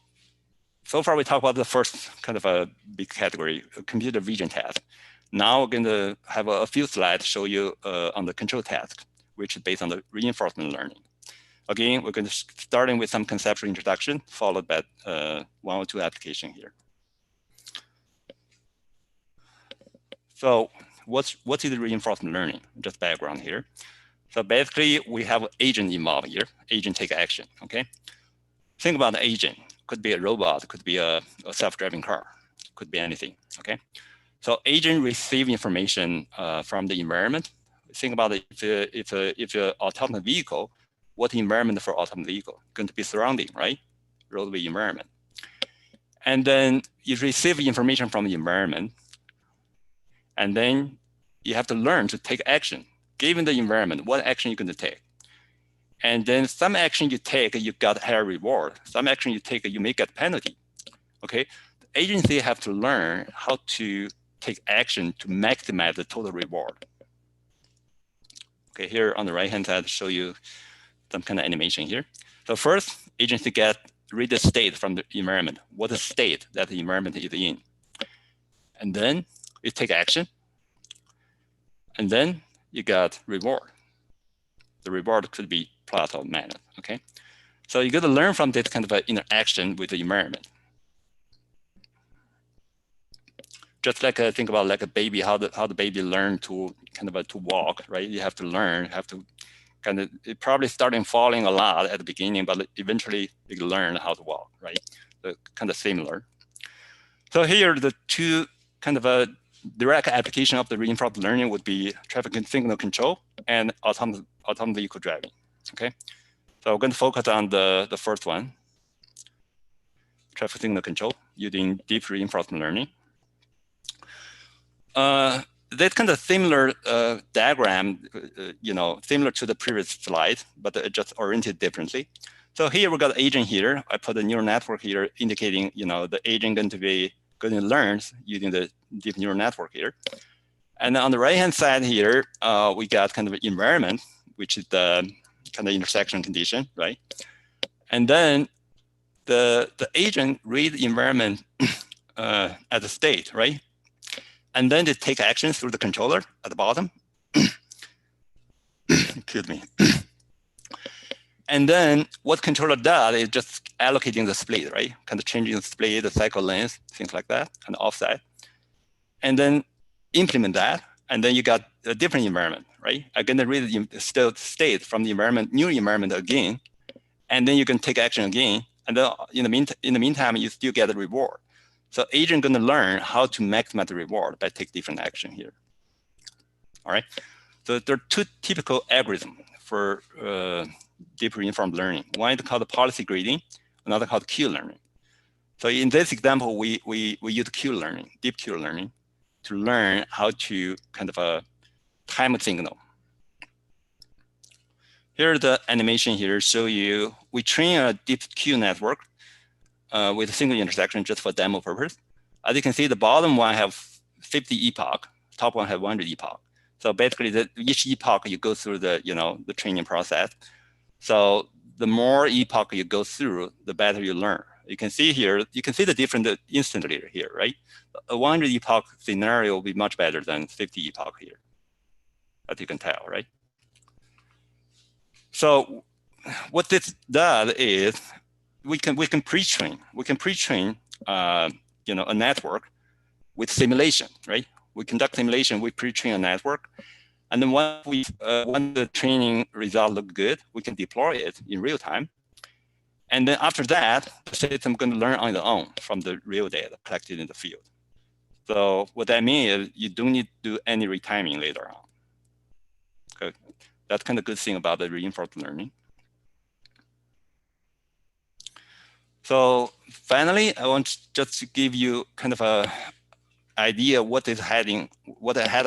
S6: far we talked about the first kind of a big category, computer vision task. Now we're going to have a few slides show you on the control task, which is based on the reinforcement learning. Again, we're going to starting with some conceptual introduction, followed by one or two application here. So what is the reinforcement learning? Just background here. So basically, we have agent involved here. Agent take action. Okay. Think about the agent. Could be a robot. Could be a self-driving car. Could be anything. Okay. So agent receive information from the environment. Think about it, if you're autonomous vehicle, what environment for autonomous vehicle? Going to be surrounding, right? Roadway environment. And then you receive information from the environment, and then you have to learn to take action. Given the environment, what action you're going to take? And then some action you take, you got higher reward. Some action you take, you may get penalty. Okay, the agency have to learn how to take action to maximize the total reward. Okay, here on the right-hand side, show you some kind of animation here. So first, agency read the state from the environment. What is the state that the environment is in? And then you take action. And then you got reward. The reward could be plus or minus, okay? So you got to learn from this kind of interaction with the environment. Just like think about like a baby, how the baby learn to kind of to walk, right? You have to learn, kind of probably starting falling a lot at the beginning, but eventually you learn how to walk, right? So kind of similar. So here the two kind of a direct application of the reinforcement learning would be traffic signal control and autonomous vehicle driving. Okay, so we're going to focus on the first one, traffic signal control using deep reinforcement learning. That kind of similar diagram, similar to the previous slide, but just oriented differently. So here we got agent here. I put a neural network here indicating, the agent going to learn using the deep neural network here. And on the right-hand side here, we got kind of an environment, which is the kind of intersection condition, right? And then the agent read the environment as a state, right? And then they take action through the controller at the bottom. Excuse me. And then what controller does is just allocating the split, right? Kind of changing the split, the cycle length, things like that, and offset. And then implement that, and then you got a different environment, right? I'm going to read the state from the environment, new environment again, and then you can take action again. And then in the meantime, you still get a reward. So agent going to learn how to maximize the reward by take different action here. All right. So there are two typical algorithms for deep reinforcement learning. One is called policy grading, another called Q learning. So in this example, we use Q learning, deep Q learning, to learn how to kind of a time signal. Here the animation here show you, we train a deep Q network with a single intersection just for demo purpose. As you can see, the bottom one have 50 epoch, top one have 100 epoch. So basically, each epoch you go through the the training process. So the more epoch you go through, the better you learn. You can see here, you can see the difference instantly here, right? A 100 epoch scenario will be much better than 50 epoch here, as you can tell, right? So what this does is we can pre-train a network with simulation, right? We conduct simulation, we pre-train a network, and then once the training result look good, we can deploy it in real time. And then after that, the system going to learn on its own from the real data collected in the field. So what that means is you don't need to do any retiming later on. Okay. That's kind of good thing about the reinforcement learning. So finally, I want just to give you kind of a idea what ahead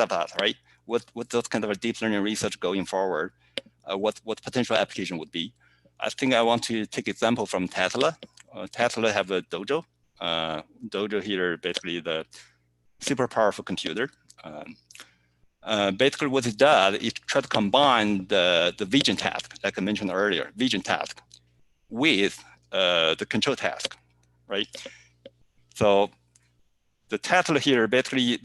S6: of us, right? What those kind of a deep learning research going forward, what potential application would be. I think I want to take example from Tesla. Tesla have a Dojo. Dojo here, basically the super powerful computer. Basically what it does, it tries to combine the vision task, like I mentioned earlier, vision task with the control task, right? So the Tesla here, basically,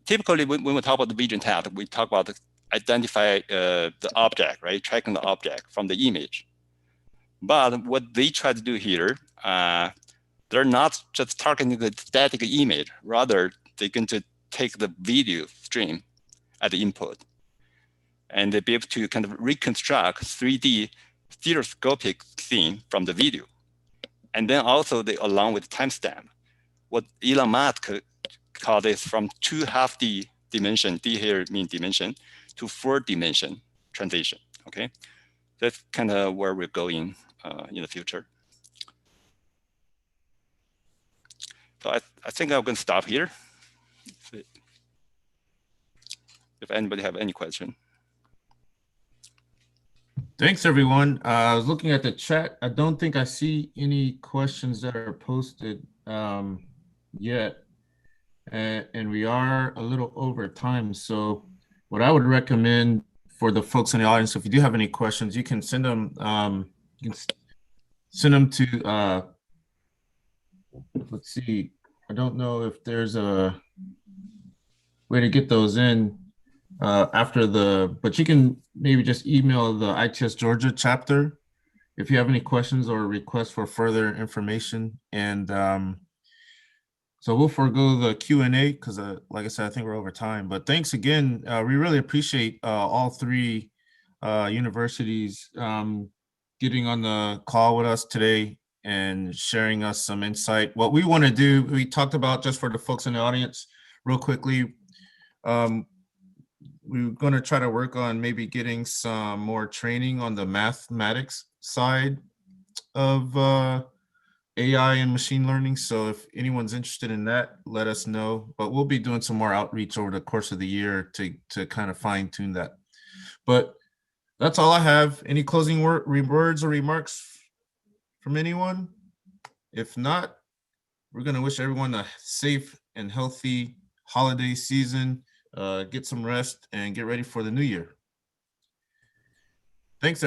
S6: typically when we talk about the vision task, we talk about identify the object, right? Tracking the object from the image. But what they try to do here, they're not just targeting the static image, rather they're going to take the video stream at the input. And they be able to kind of reconstruct 3D stereoscopic scene from the video. And then also they along with timestamp. What Elon Musk called this from 2.5D dimension, D here means dimension, to 4-dimension transition, okay? That's kind of where we're going in the future. So I think I'm going to stop here. If anybody have any question.
S1: Thanks, everyone. I was looking at the chat. I don't think I see any questions that are posted yet. And we are a little over time. So what I would recommend for the folks in the audience, if you do have any questions, you can send them, to, let's see, I don't know if there's a way to get those in but you can maybe just email the ITS Georgia chapter if you have any questions or requests for further information. And so we'll forego the Q&A because like I said, I think we're over time, but thanks again. We really appreciate all three universities getting on the call with us today and sharing us some insight. What we want to do, we talked about, just for the folks in the audience real quickly, we're going to try to work on maybe getting some more training on the mathematics side of AI and machine learning. So if anyone's interested in that, let us know. But we'll be doing some more outreach over the course of the year to kind of fine tune that. But that's all I have. Any closing words or remarks from anyone? If not, we're going to wish everyone a safe and healthy holiday season. Get some rest and get ready for the new year. Thanks, everyone.